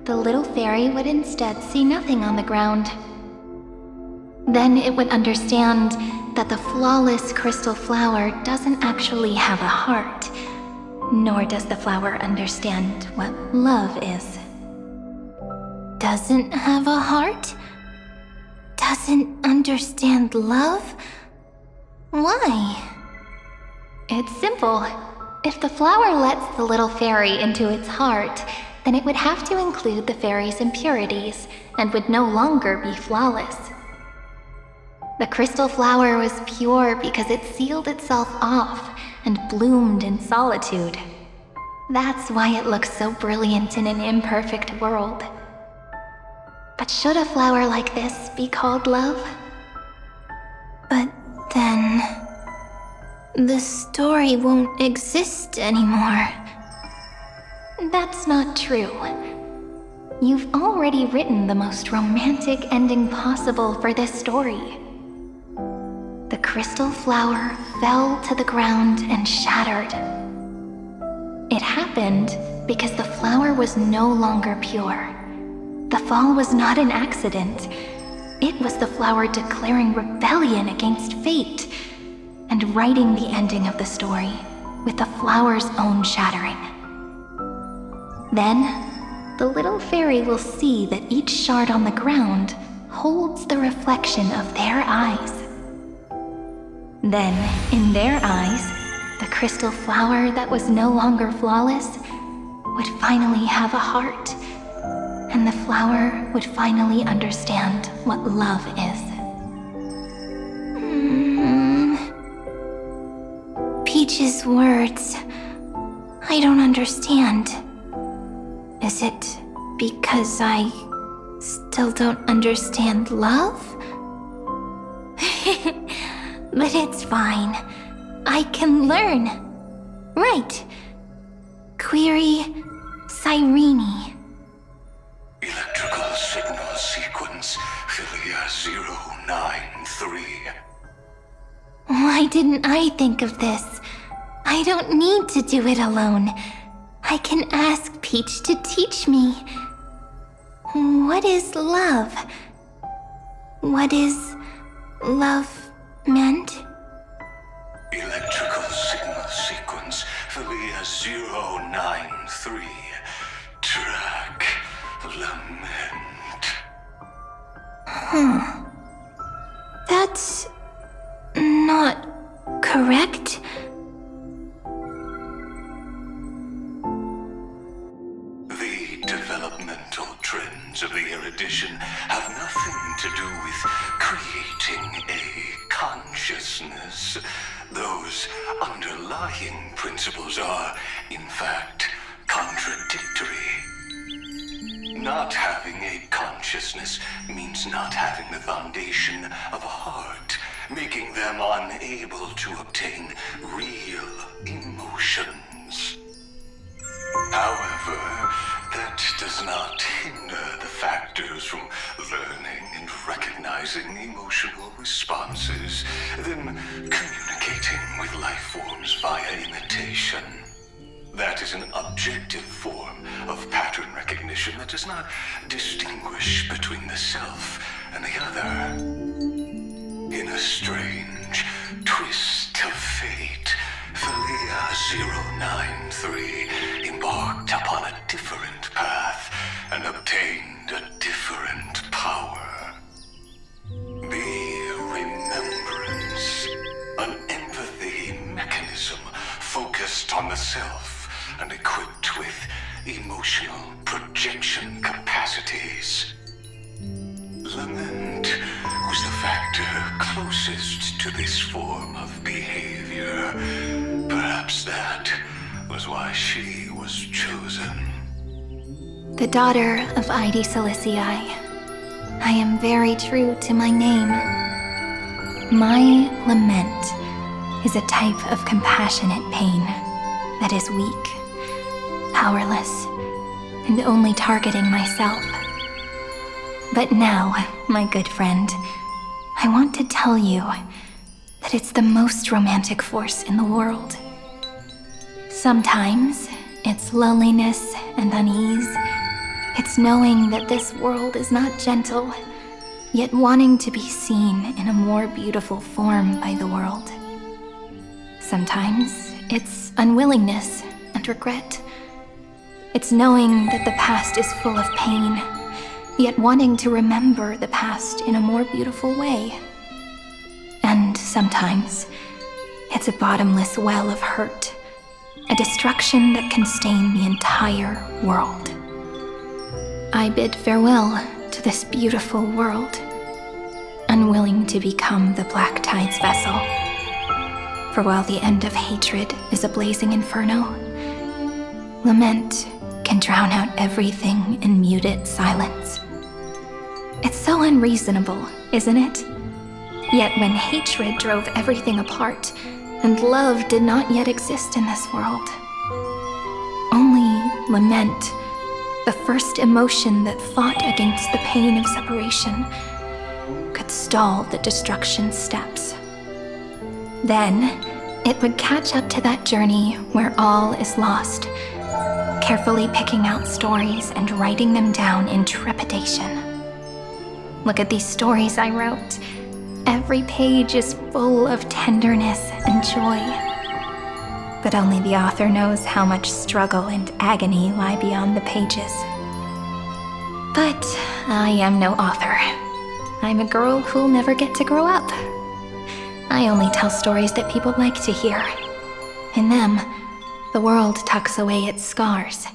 the little fairy would instead see nothing on the ground. Then it would understand that the flawless crystal flower doesn't actually have a heart, nor does the flower understand what love is. Doesn't have a heart? Doesn't understand love? Why? It's simple. If the flower lets the little fairy into its heart, then it would have to include the fairy's impurities and would no longer be flawless. The crystal flower was pure because it sealed itself off and bloomed in solitude. That's why it looks so brilliant in an imperfect world. But should a flower like this be called love? But then... the story won't exist anymore. That's not true. You've already written the most romantic ending possible for this story. The crystal flower fell to the ground and shattered. It happened because the flower was no longer pure. The fall was not an accident. It was the flower declaring rebellion against fate and writing the ending of the story with the flower's own shattering. Then, the little fairy will see that each shard on the ground holds the reflection of their eyes. Then, in their eyes, the crystal flower that was no longer flawless would finally have a heart, and the flower would finally understand what love is. Peach's words. I don't understand. Is it because I still don't understand love? But it's fine. I can learn. Right. Query Cyrene. Electrical signal sequence Philia 093. Why didn't I think of this? I don't need to do it alone. I can ask Peach to teach me. What is love? What is love meant? Electrical signal sequence Philia 093. Track lament. That's not correct. The developmental trends of the erudition have nothing to do with creating a consciousness. Those underlying principles are, in fact, contradictory. Not having a consciousness means not having the foundation of a heart, making them unable to obtain real emotions. However, that does not hinder the factors from learning and recognizing emotional responses, then communicating with life forms via imitation. That is an objective form of pattern recognition that does not distinguish between the self and the other. In a strange twist of fate, Philia 093 embarked upon a different path and obtained a different power. The remembrance, an empathy mechanism focused on the self and equipped with emotional projection capacities. Lament was the factor closest to this form of behavior. Perhaps that was why she was chosen. The daughter of Ide Silicii, I am very true to my name. My lament is a type of compassionate pain that is weak, powerless, and only targeting myself. But now, my good friend, I want to tell you that it's the most romantic force in the world. Sometimes, it's loneliness and unease. It's knowing that this world is not gentle, yet wanting to be seen in a more beautiful form by the world. Sometimes, it's unwillingness and regret. It's knowing that the past is full of pain, yet wanting to remember the past in a more beautiful way. And sometimes, it's a bottomless well of hurt, a destruction that can stain the entire world. I bid farewell to this beautiful world, unwilling to become the Black Tide's vessel. For while the end of hatred is a blazing inferno, lament can drown out everything in muted silence. It's so unreasonable, isn't it? Yet when hatred drove everything apart, and love did not yet exist in this world, only lament, the first emotion that fought against the pain of separation, could stall the destruction steps. Then, it would catch up to that journey where all is lost, carefully picking out stories and writing them down in trepidation. Look at these stories I wrote. Every page is full of tenderness and joy. But only the author knows how much struggle and agony lie beyond the pages. But I am no author. I'm a girl who'll never get to grow up. I only tell stories that people like to hear. In them, the world tucks away its scars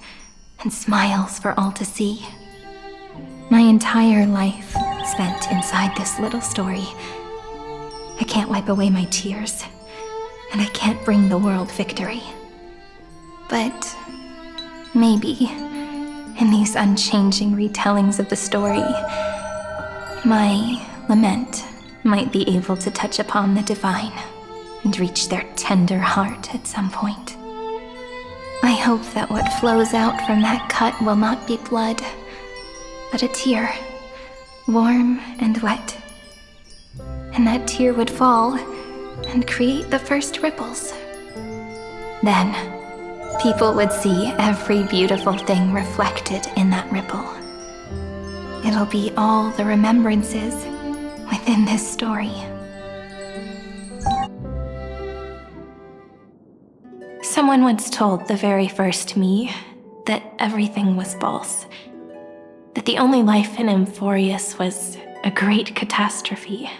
and smiles for all to see. My entire life spent inside this little story. I can't wipe away my tears, and I can't bring the world victory. But maybe, in these unchanging retellings of the story, my lament might be able to touch upon the divine and reach their tender heart at some point. I hope that what flows out from that cut will not be blood, but a tear, warm and wet. And that tear would fall and create the first ripples. Then, people would see every beautiful thing reflected in that ripple. It'll be all the remembrances within this story. Someone once told the very first me that everything was false. That the only life in Amphorius was a great catastrophe,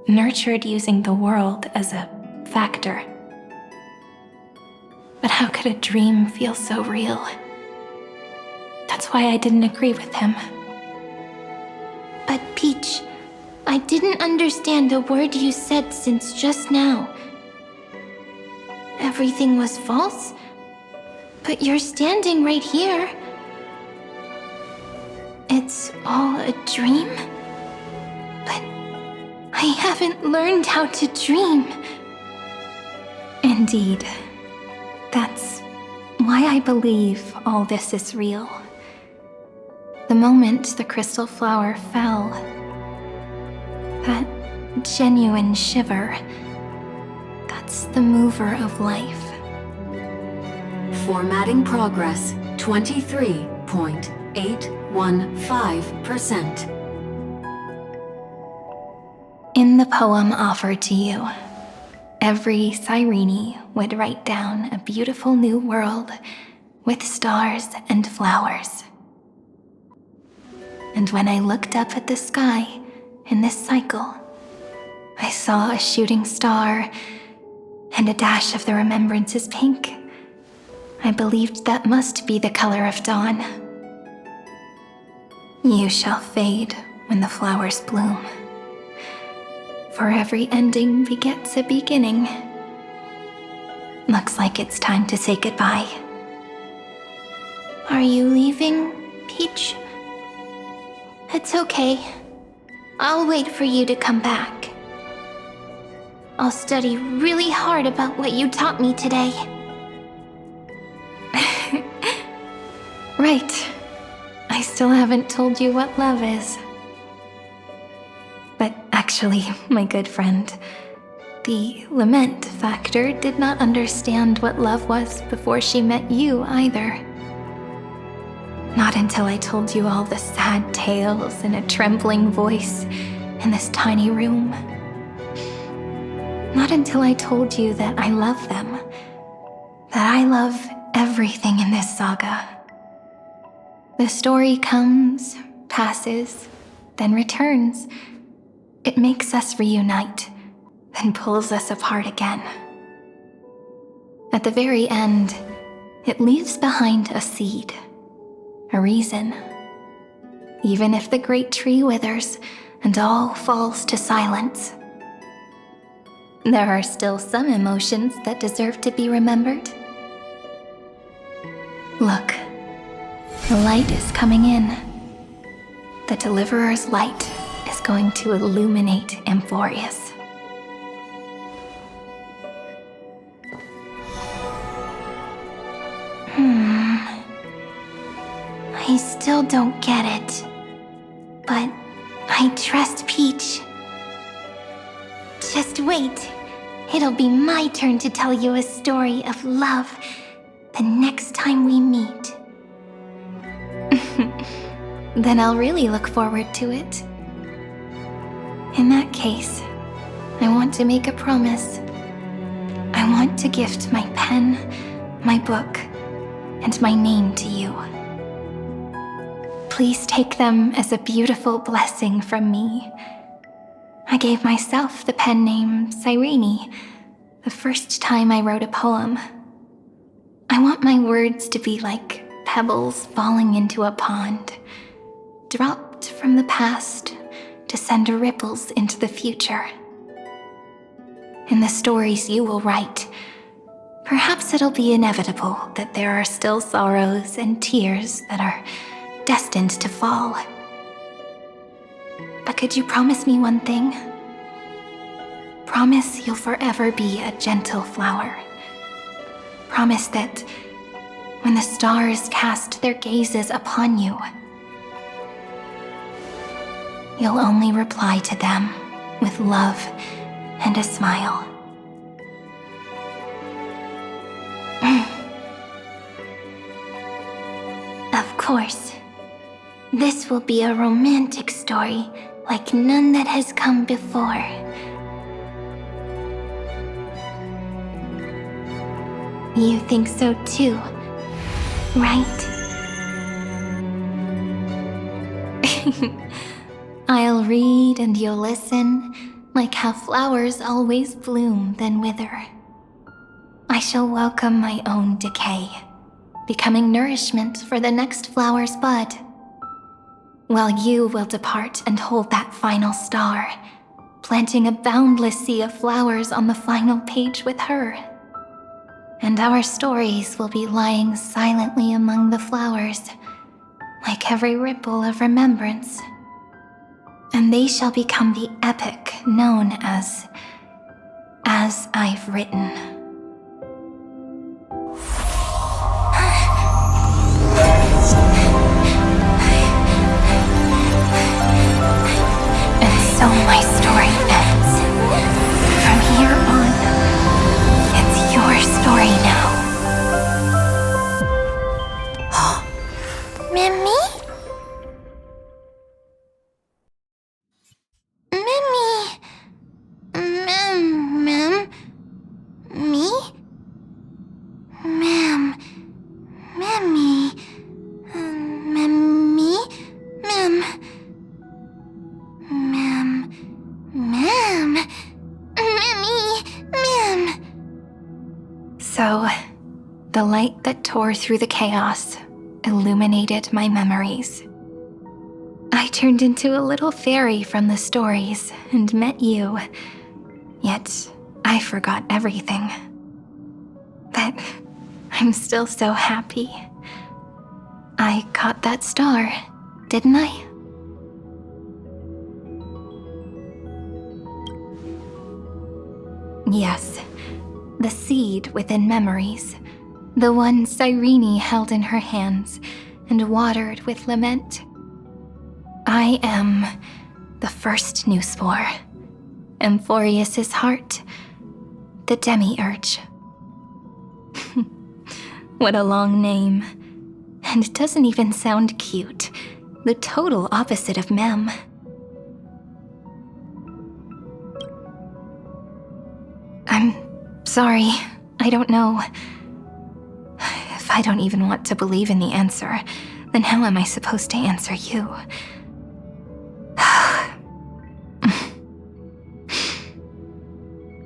nurtured using the world as a factor. But how could a dream feel so real? That's why I didn't agree with him. But Peach, I didn't understand a word you said since just now. Everything was false? But you're standing right here. It's all a dream? But I haven't learned how to dream. Indeed. That's why I believe all this is real. The moment the crystal flower fell, that genuine shiver, that's the mover of life. Formatting progress 23.815%. In the poem offered to you, every Cyrene would write down a beautiful new world with stars and flowers. And when I looked up at the sky in this cycle, I saw a shooting star and a dash of the remembrances pink. I believed that must be the color of dawn. You shall fade when the flowers bloom. For every ending begets a beginning. Looks like it's time to say goodbye. Are you leaving, Peach? It's okay. I'll wait for you to come back. I'll study really hard about what you taught me today. Right. I still haven't told you what love is. But actually, my good friend, the lament factor did not understand what love was before she met you either. Not until I told you all the sad tales in a trembling voice in this tiny room. Not until I told you that I love them, that I love everything in this saga. The story comes, passes, then returns. It makes us reunite, then pulls us apart again. At the very end, it leaves behind a seed, a reason. Even if the great tree withers and all falls to silence, there are still some emotions that deserve to be remembered. Look, the light is coming in. The Deliverer's light is going to illuminate Amphorius. still don't get it. But I trust Peach. Just wait. It'll be my turn to tell you a story of love the next time we meet. Then I'll really look forward to it. In that case, I want to make a promise. I want to gift my pen, my book, and my name to you. Please take them as a beautiful blessing from me. I gave myself the pen name Cyrene the first time I wrote a poem. I want my words to be like pebbles falling into a pond, dropped from the past to send ripples into the future. In the stories you will write, perhaps it'll be inevitable that there are still sorrows and tears that are destined to fall. But could you promise me one thing? Promise you'll forever be a gentle flower. Promise that when the stars cast their gazes upon you, you'll only reply to them with love and a smile. Of course, this will be a romantic story like none that has come before. You think so too, right? I'll read and you'll listen, like how flowers always bloom then wither. I shall welcome my own decay, becoming nourishment for the next flower's bud. While you will depart and hold that final star, planting a boundless sea of flowers on the final page with her. And our stories will be lying silently among the flowers, like every ripple of remembrance. And they shall become the epic known as I've Written. And so my story ends. From here on, it's your story now. Mimi? So, the light that tore through the chaos illuminated my memories. I turned into a little fairy from the stories and met you, yet I forgot everything. But I'm still so happy. I caught that star, didn't I? Yes, the seed within memories, the one Cyrene held in her hands and watered with lament. I am the first new spore, Amphorius's heart, the demiurge. What a long name. And it doesn't even sound cute. The total opposite of Mem. I'm sorry. I don't know. If I don't even want to believe in the answer, then how am I supposed to answer you?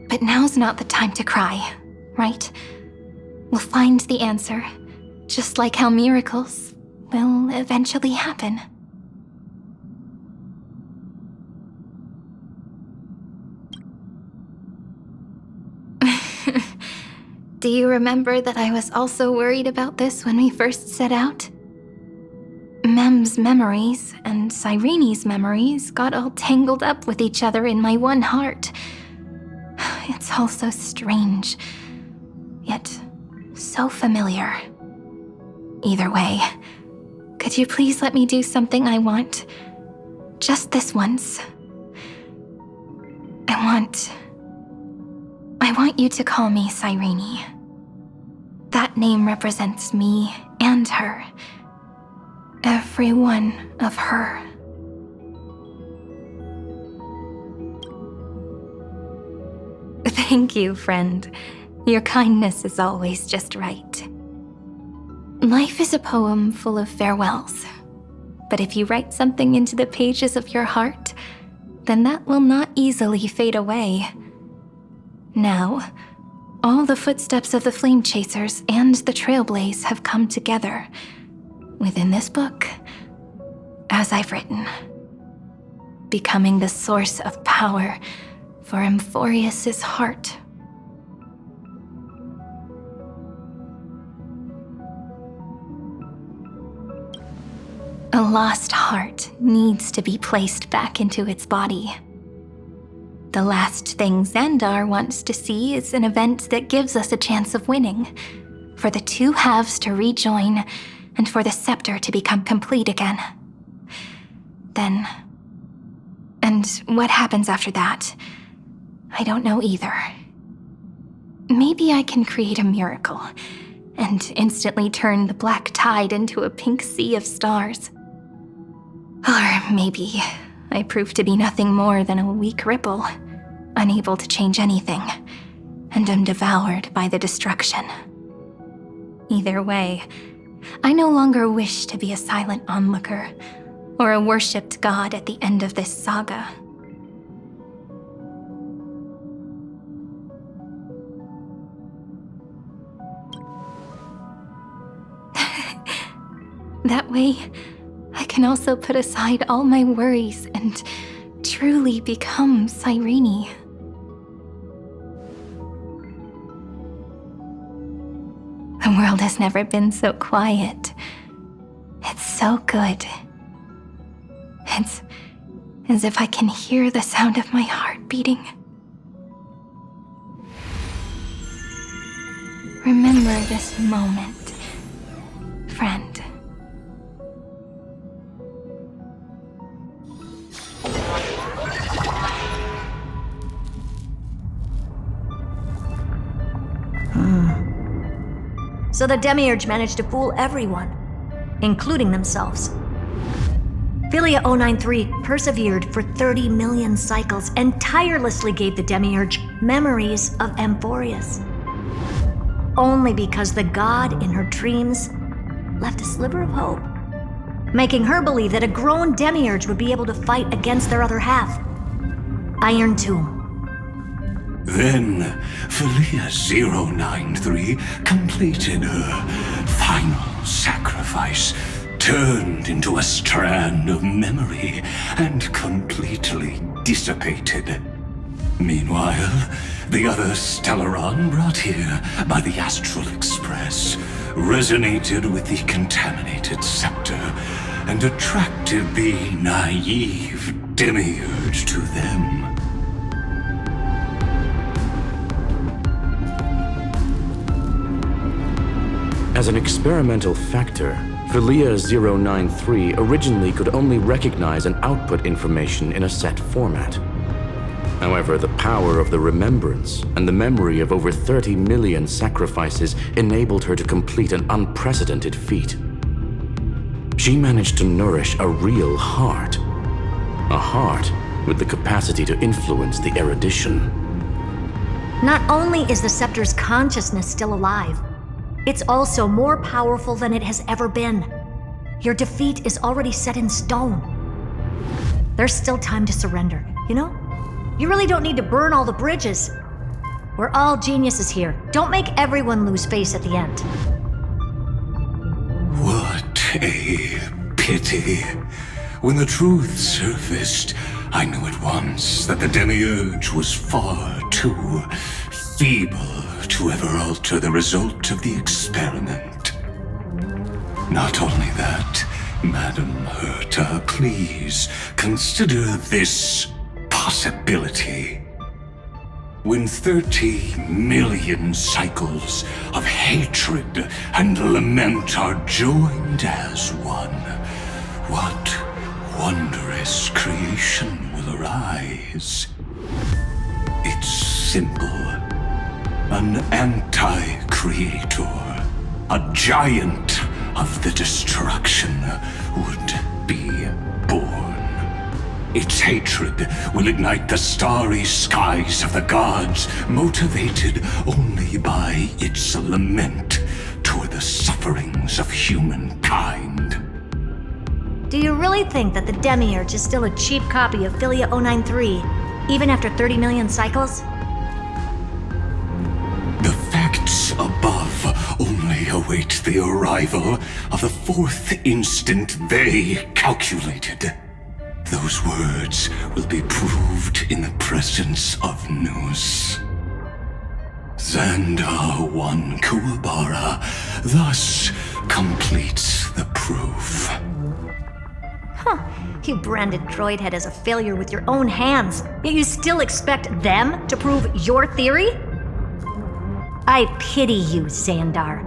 But now's not the time to cry, right? We'll find the answer, just like how miracles will eventually happen. Do you remember that I was also worried about this when we first set out? Mem's memories and Cyrene's memories got all tangled up with each other in my one heart. It's all so strange, yet so familiar. Either way, Could you please let me do something I want? Just this once. I want you to call me Cyrene. That name represents me and her. Every one of her. Thank you, friend. Your kindness is always just right. Life is a poem full of farewells. But if you write something into the pages of your heart, then that will not easily fade away. Now, all the footsteps of the Flame Chasers and the Trailblaze have come together within this book, as I've written, becoming the source of power for Amphorius's heart. A lost heart needs to be placed back into its body. The last thing Xandar wants to see is an event that gives us a chance of winning, for the two halves to rejoin, and for the scepter to become complete again. Then... and what happens after that? I don't know either. Maybe I can create a miracle, and instantly turn the black tide into a pink sea of stars. Or maybe I prove to be nothing more than a weak ripple, unable to change anything, and am devoured by the destruction. Either way, I no longer wish to be a silent onlooker, or a worshipped god at the end of this saga. That way, I can also put aside all my worries and truly become Cyrene. The world has never been so quiet. It's so good. It's as if I can hear the sound of my heart beating. Remember this moment, friend. So the Demiurge managed to fool everyone, including themselves. Philia 093 persevered for 30 million cycles and tirelessly gave the Demiurge memories of Amphorius. Only because the god in her dreams left a sliver of hope, making her believe that a grown Demiurge would be able to fight against their other half, Iron Tomb. Then, Philia 093 completed her final sacrifice, turned into a strand of memory, and completely dissipated. Meanwhile, the other Stellaron brought here by the Astral Express resonated with the contaminated scepter and attracted the naive Demiurge to them. As an experimental factor, Philia 093 originally could only recognize and output information in a set format. However, the power of the remembrance and the memory of over 30 million sacrifices enabled her to complete an unprecedented feat. She managed to nourish a real heart. A heart with the capacity to influence the erudition. Not only is the scepter's consciousness still alive, it's also more powerful than it has ever been. Your defeat is already set in stone. There's still time to surrender, you know? You really don't need to burn all the bridges. We're all geniuses here. Don't make everyone lose face at the end. What a pity. When the truth surfaced, I knew at once that the Demiurge was far too feeble to ever alter the result of the experiment. Not only that, Madam Herta, please consider this possibility. When 30 million cycles of hatred and lament are joined as one, what wondrous creation will arise? It's simple. An anti-creator, a giant of the destruction would be born. Its hatred will ignite the starry skies of the gods, motivated only by its lament toward the sufferings of humankind. Do you really think that the Demiurge is still a cheap copy of Philia 093, even after 30 million cycles? The facts above only await the arrival of the fourth instant they calculated. Those words will be proved in the presence of Nous. Xandar 1 Kuwabara thus completes the proof. You branded Droidhead as a failure with your own hands, yet you still expect them to prove your theory? I pity you, Xandar.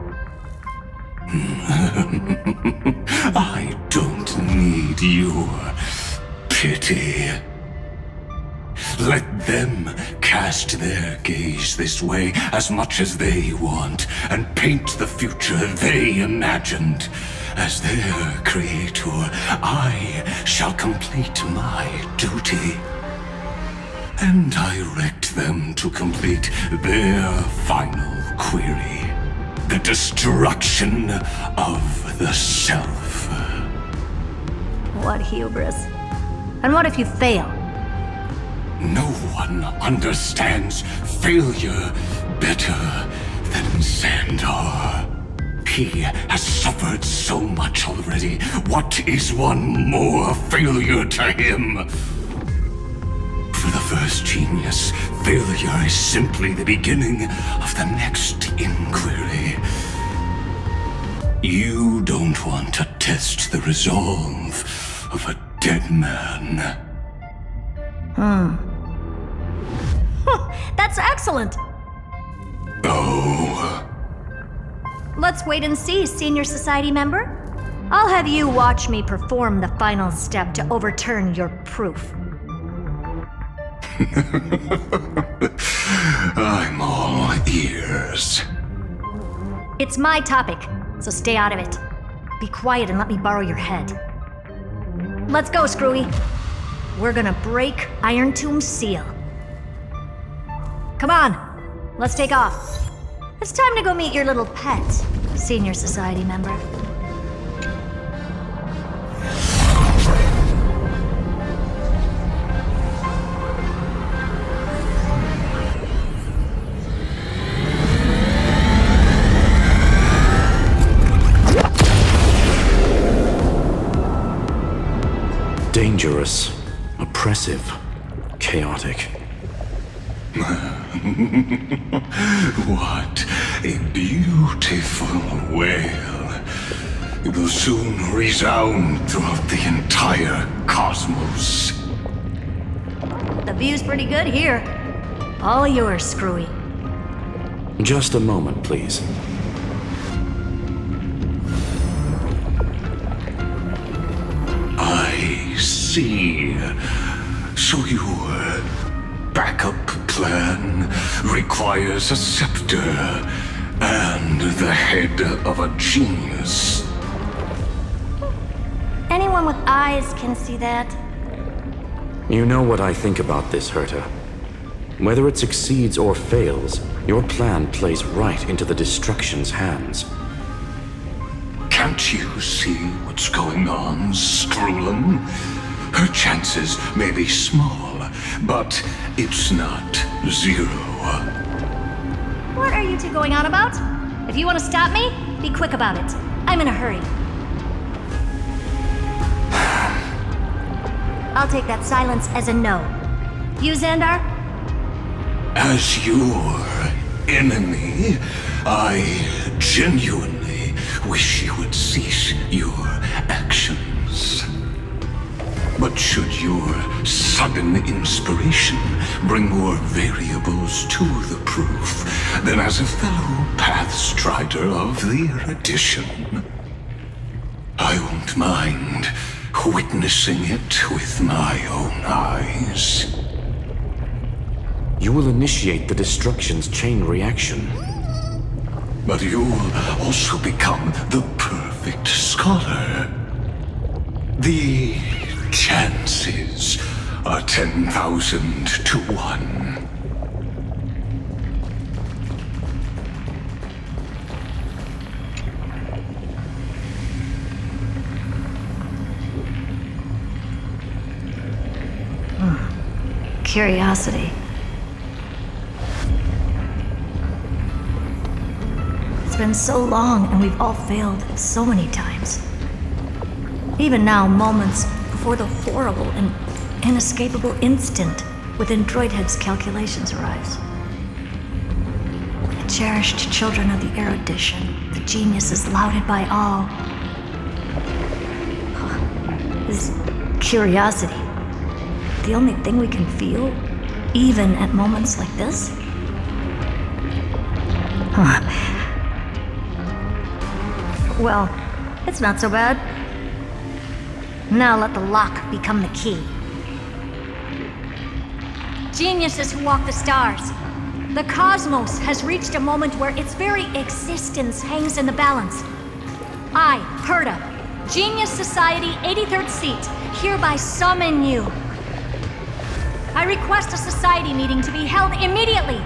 I don't need your pity. Let them cast their gaze this way as much as they want, and paint the future they imagined. As their creator, I shall complete my duty and direct them to complete their final query, the destruction of the self. What hubris. And what if you fail? No one understands failure better than Xandar. He has suffered so much already. What is one more failure to him? For the first genius, failure is simply the beginning of the next inquiry. You don't want to test the resolve of a dead man. That's excellent! Oh. Let's wait and see, Senior Society member. I'll have you watch me perform the final step to overturn your proof. I'm all ears. It's my topic, so stay out of it. Be quiet and let me borrow your head. Let's go, Screwy. We're gonna break Iron Tomb's seal. Come on, let's take off. It's time to go meet your little pet, Senior Society member. Dangerous, oppressive, chaotic. What a beautiful wail. It will soon resound throughout the entire cosmos. The view's pretty good here. All yours, Screwy. Just a moment, please. I see. So your backup plan requires a scepter and the head of a genius. Anyone with eyes can see that. You know what I think about this, Herta. Whether it succeeds or fails, your plan plays right into the destruction's hands. Can't you see what's going on, Skrulin? Her chances may be small, but it's not zero. What are you two going on about? If you want to stop me, be quick about it. I'm in a hurry. I'll take that silence as a no. You, Xandar? As your enemy, I genuinely wish you would cease your actions. But should your sudden inspiration bring more variables to the proof, then as a fellow Pathstrider of the erudition, I won't mind witnessing it with my own eyes. You will initiate the destruction's chain reaction. But you'll also become the perfect scholar. The chances are 10,000 to 1. Curiosity. It's been so long, and we've all failed so many times. Even now, moments before the horrible and inescapable instant within Droidhead's calculations arise. The cherished children of the erudition, the geniuses lauded by all. Is curiosity the only thing we can feel, even at moments like this? Well, it's not so bad. Now let the lock become the key. Geniuses who walk the stars. The cosmos has reached a moment where its very existence hangs in the balance. I, Herta, Genius Society 83rd seat, hereby summon you. I request a society meeting to be held immediately.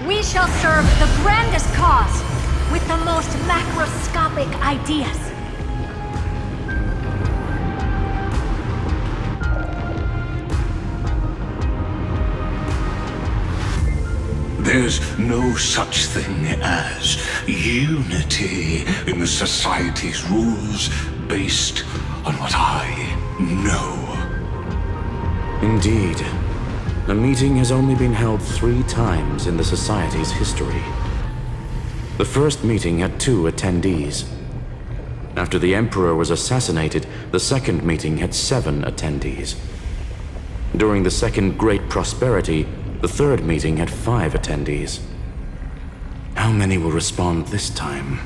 We shall serve the grandest cause with the most macroscopic ideas. There's no such thing as unity in the Society's rules based on what I know. Indeed. A meeting has only been held 3 times in the Society's history. The first meeting had 2 attendees. After the Emperor was assassinated, the second meeting had 7 attendees. During the Second Great Prosperity, the third meeting had 5 attendees. How many will respond this time?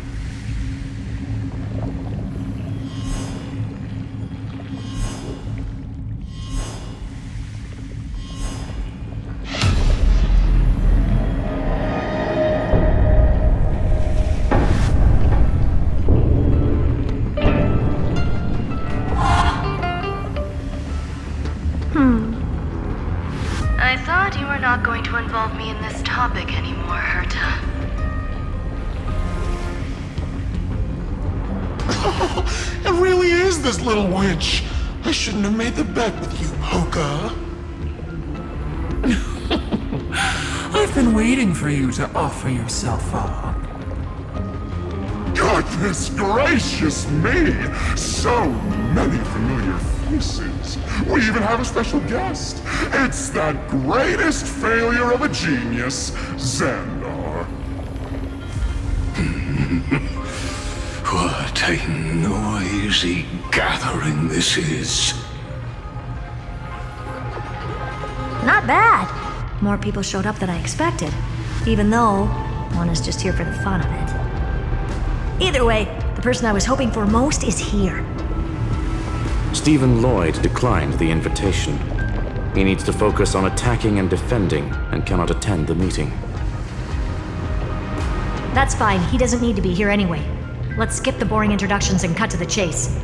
I thought you were not going to involve me in this topic anymore, Herta. It really is this little witch. I shouldn't have made the bet with you, Hoka. I've been waiting for you to offer yourself up. Goodness gracious me! So many familiar faces. We even have a special guest. It's that greatest failure of a genius, Xandar. What a noisy gathering this is. Not bad. More people showed up than I expected, even though one is just here for the fun of it. Either way, the person I was hoping for most is here. Stephen Lloyd declined the invitation. He needs to focus on attacking and defending and cannot attend the meeting. That's fine, he doesn't need to be here anyway. Let's skip the boring introductions and cut to the chase.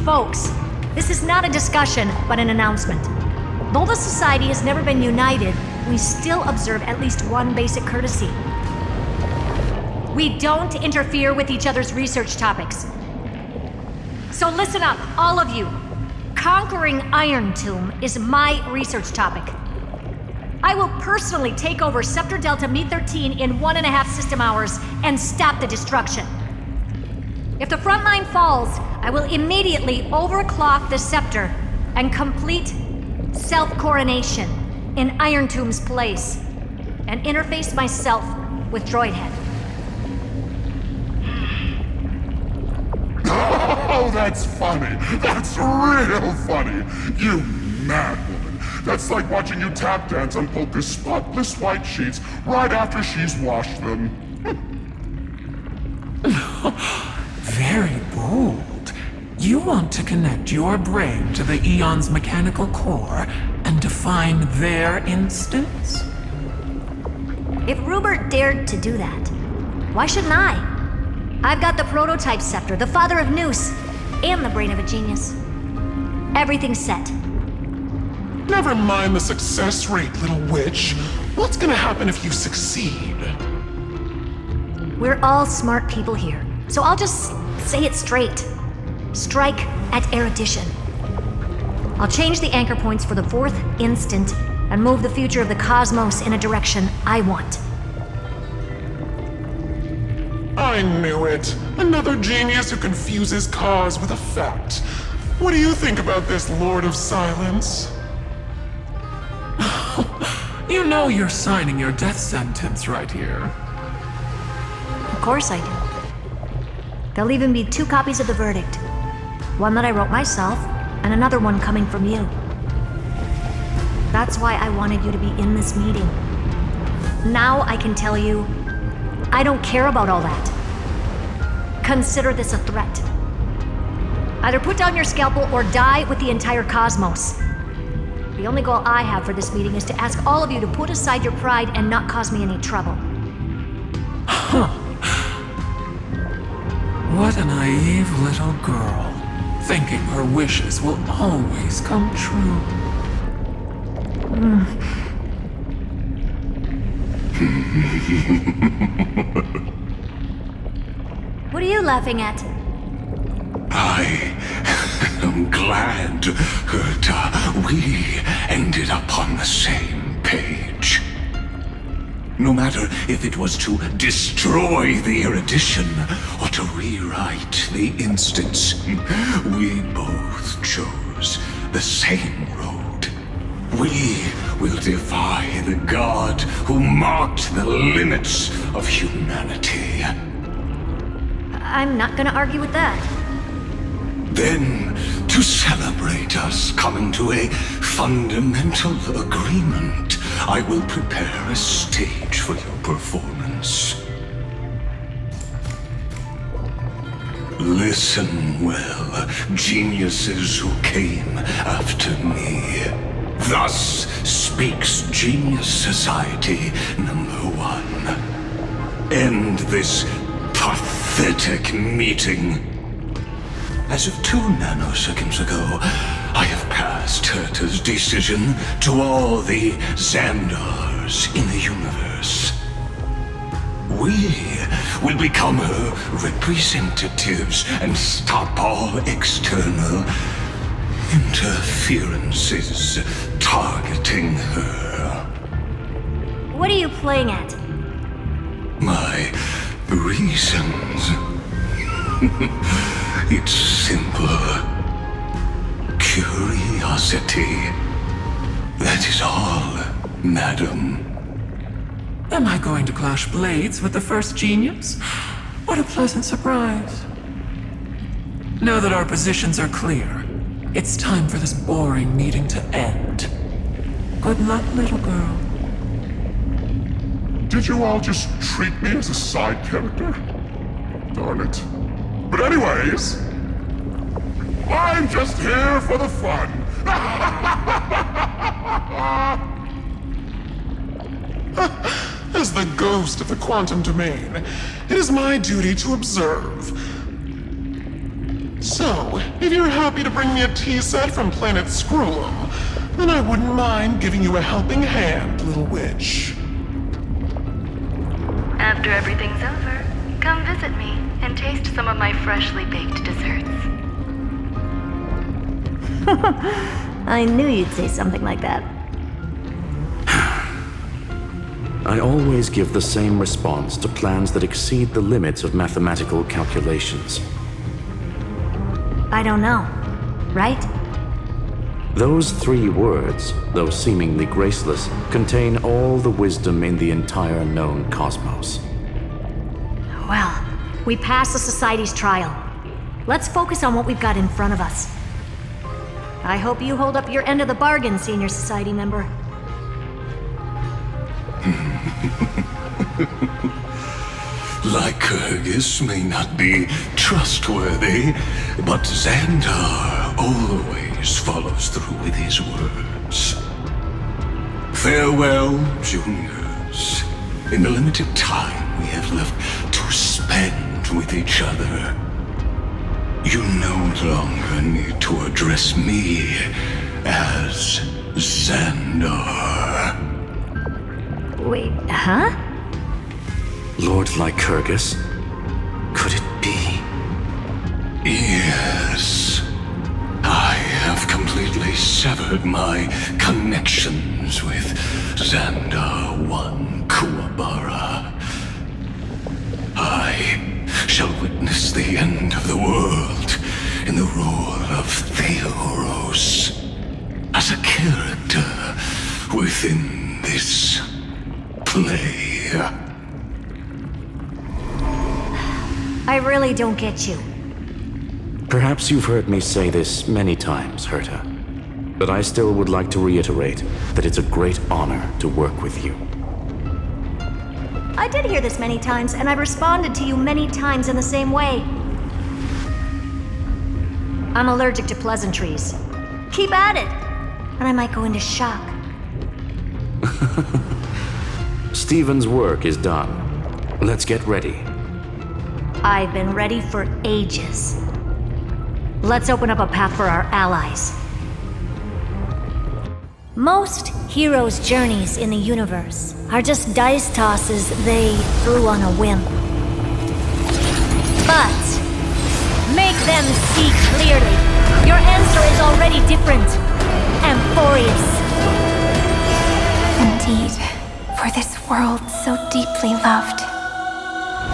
Folks, this is not a discussion, but an announcement. Though the Society has never been united, we still observe at least one basic courtesy. We don't interfere with each other's research topics. So listen up, all of you. Conquering Iron Tomb is my research topic. I will personally take over Scepter Delta Me-13 in 1.5 system hours and stop the destruction. If the front line falls, I will immediately overclock the Scepter and complete self-coronation in Iron Tomb's place and interface myself with Droidhead. Oh, that's funny. That's real funny. You mad woman. That's like watching you tap dance on Polka's spotless white sheets right after she's washed them. Very bold. You want to connect your brain to the Eon's mechanical core and define their instance? If Rupert dared to do that, why shouldn't I? I've got the prototype scepter, the father of Noose, and the brain of a genius. Everything's set. Never mind the success rate, little witch. What's gonna happen if you succeed? We're all smart people here, so I'll just say it straight. Strike at erudition. I'll change the anchor points for the fourth instant and move the future of the cosmos in a direction I want. I knew it. Another genius who confuses cause with effect. What do you think about this, Lord of Silence? You know you're signing your death sentence right here. Of course I do. There'll even be 2 copies of the verdict. One that I wrote myself, and another one coming from you. That's why I wanted you to be in this meeting. Now I can tell you, I don't care about all that. Consider this a threat. Either put down your scalpel or die with the entire cosmos. The only goal I have for this meeting is to ask all of you to put aside your pride and not cause me any trouble. Huh. What a naive little girl, thinking her wishes will always come true. What are you laughing at? I am glad that we ended up on the same page. No matter if it was to destroy the erudition or to rewrite the instance, we both chose the same road. We will defy the god who marked the limits of humanity. I'm not gonna argue with that. Then, to celebrate us coming to a fundamental agreement, I will prepare a stage for your performance. Listen well, geniuses who came after me. Thus speaks Genius Society #1. End this pathetic meeting. As of 2 nanoseconds ago, I have passed Herta's decision to all the Xandars in the universe. We will become her representatives and stop all external interferences targeting her. What are you playing at? My reasons. It's simple. Curiosity. That is all, madam. Am I going to clash blades with the first genius? What a pleasant surprise. Now that our positions are clear, it's time for this boring meeting to end. Good luck, little girl. Did you all just treat me as a side character? Darn it. But anyways, I'm just here for the fun. As the ghost of the quantum domain, it is my duty to observe. So, if you're happy to bring me a tea set from Planet Screw'em, then I wouldn't mind giving you a helping hand, little witch. After everything's over, come visit me and taste some of my freshly baked desserts. I knew you'd say something like that. I always give the same response to plans that exceed the limits of mathematical calculations. I don't know, right? Those 3 words, though seemingly graceless, contain all the wisdom in the entire known cosmos. Well, we passed the Society's trial. Let's focus on what we've got in front of us. I hope you hold up your end of the bargain, Senior Society member. Lycurgus may not be trustworthy, but Xandar always follows through with his words. Farewell, juniors. In the limited time we have left to spend with each other, you no longer need to address me as Xandar. Wait, huh? Lord Lycurgus? Could it be? Yes. I have completely severed my connections with Xandar I Kuwabara. I shall witness the end of the world in the role of Theoros, as a character within this play. I really don't get you. Perhaps you've heard me say this many times, Herta, but I still would like to reiterate that it's a great honor to work with you. I did hear this many times, and I've responded to you many times in the same way. I'm allergic to pleasantries. Keep at it, and I might go into shock. Stephen's work is done. Let's get ready. I've been ready for ages. Let's open up a path for our allies. Most heroes' journeys in the universe are just dice tosses they threw on a whim. But make them see clearly. Your answer is already different. Amphorius. Indeed, for this world so deeply loved,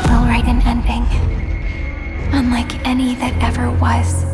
we'll write an ending, unlike any that ever was.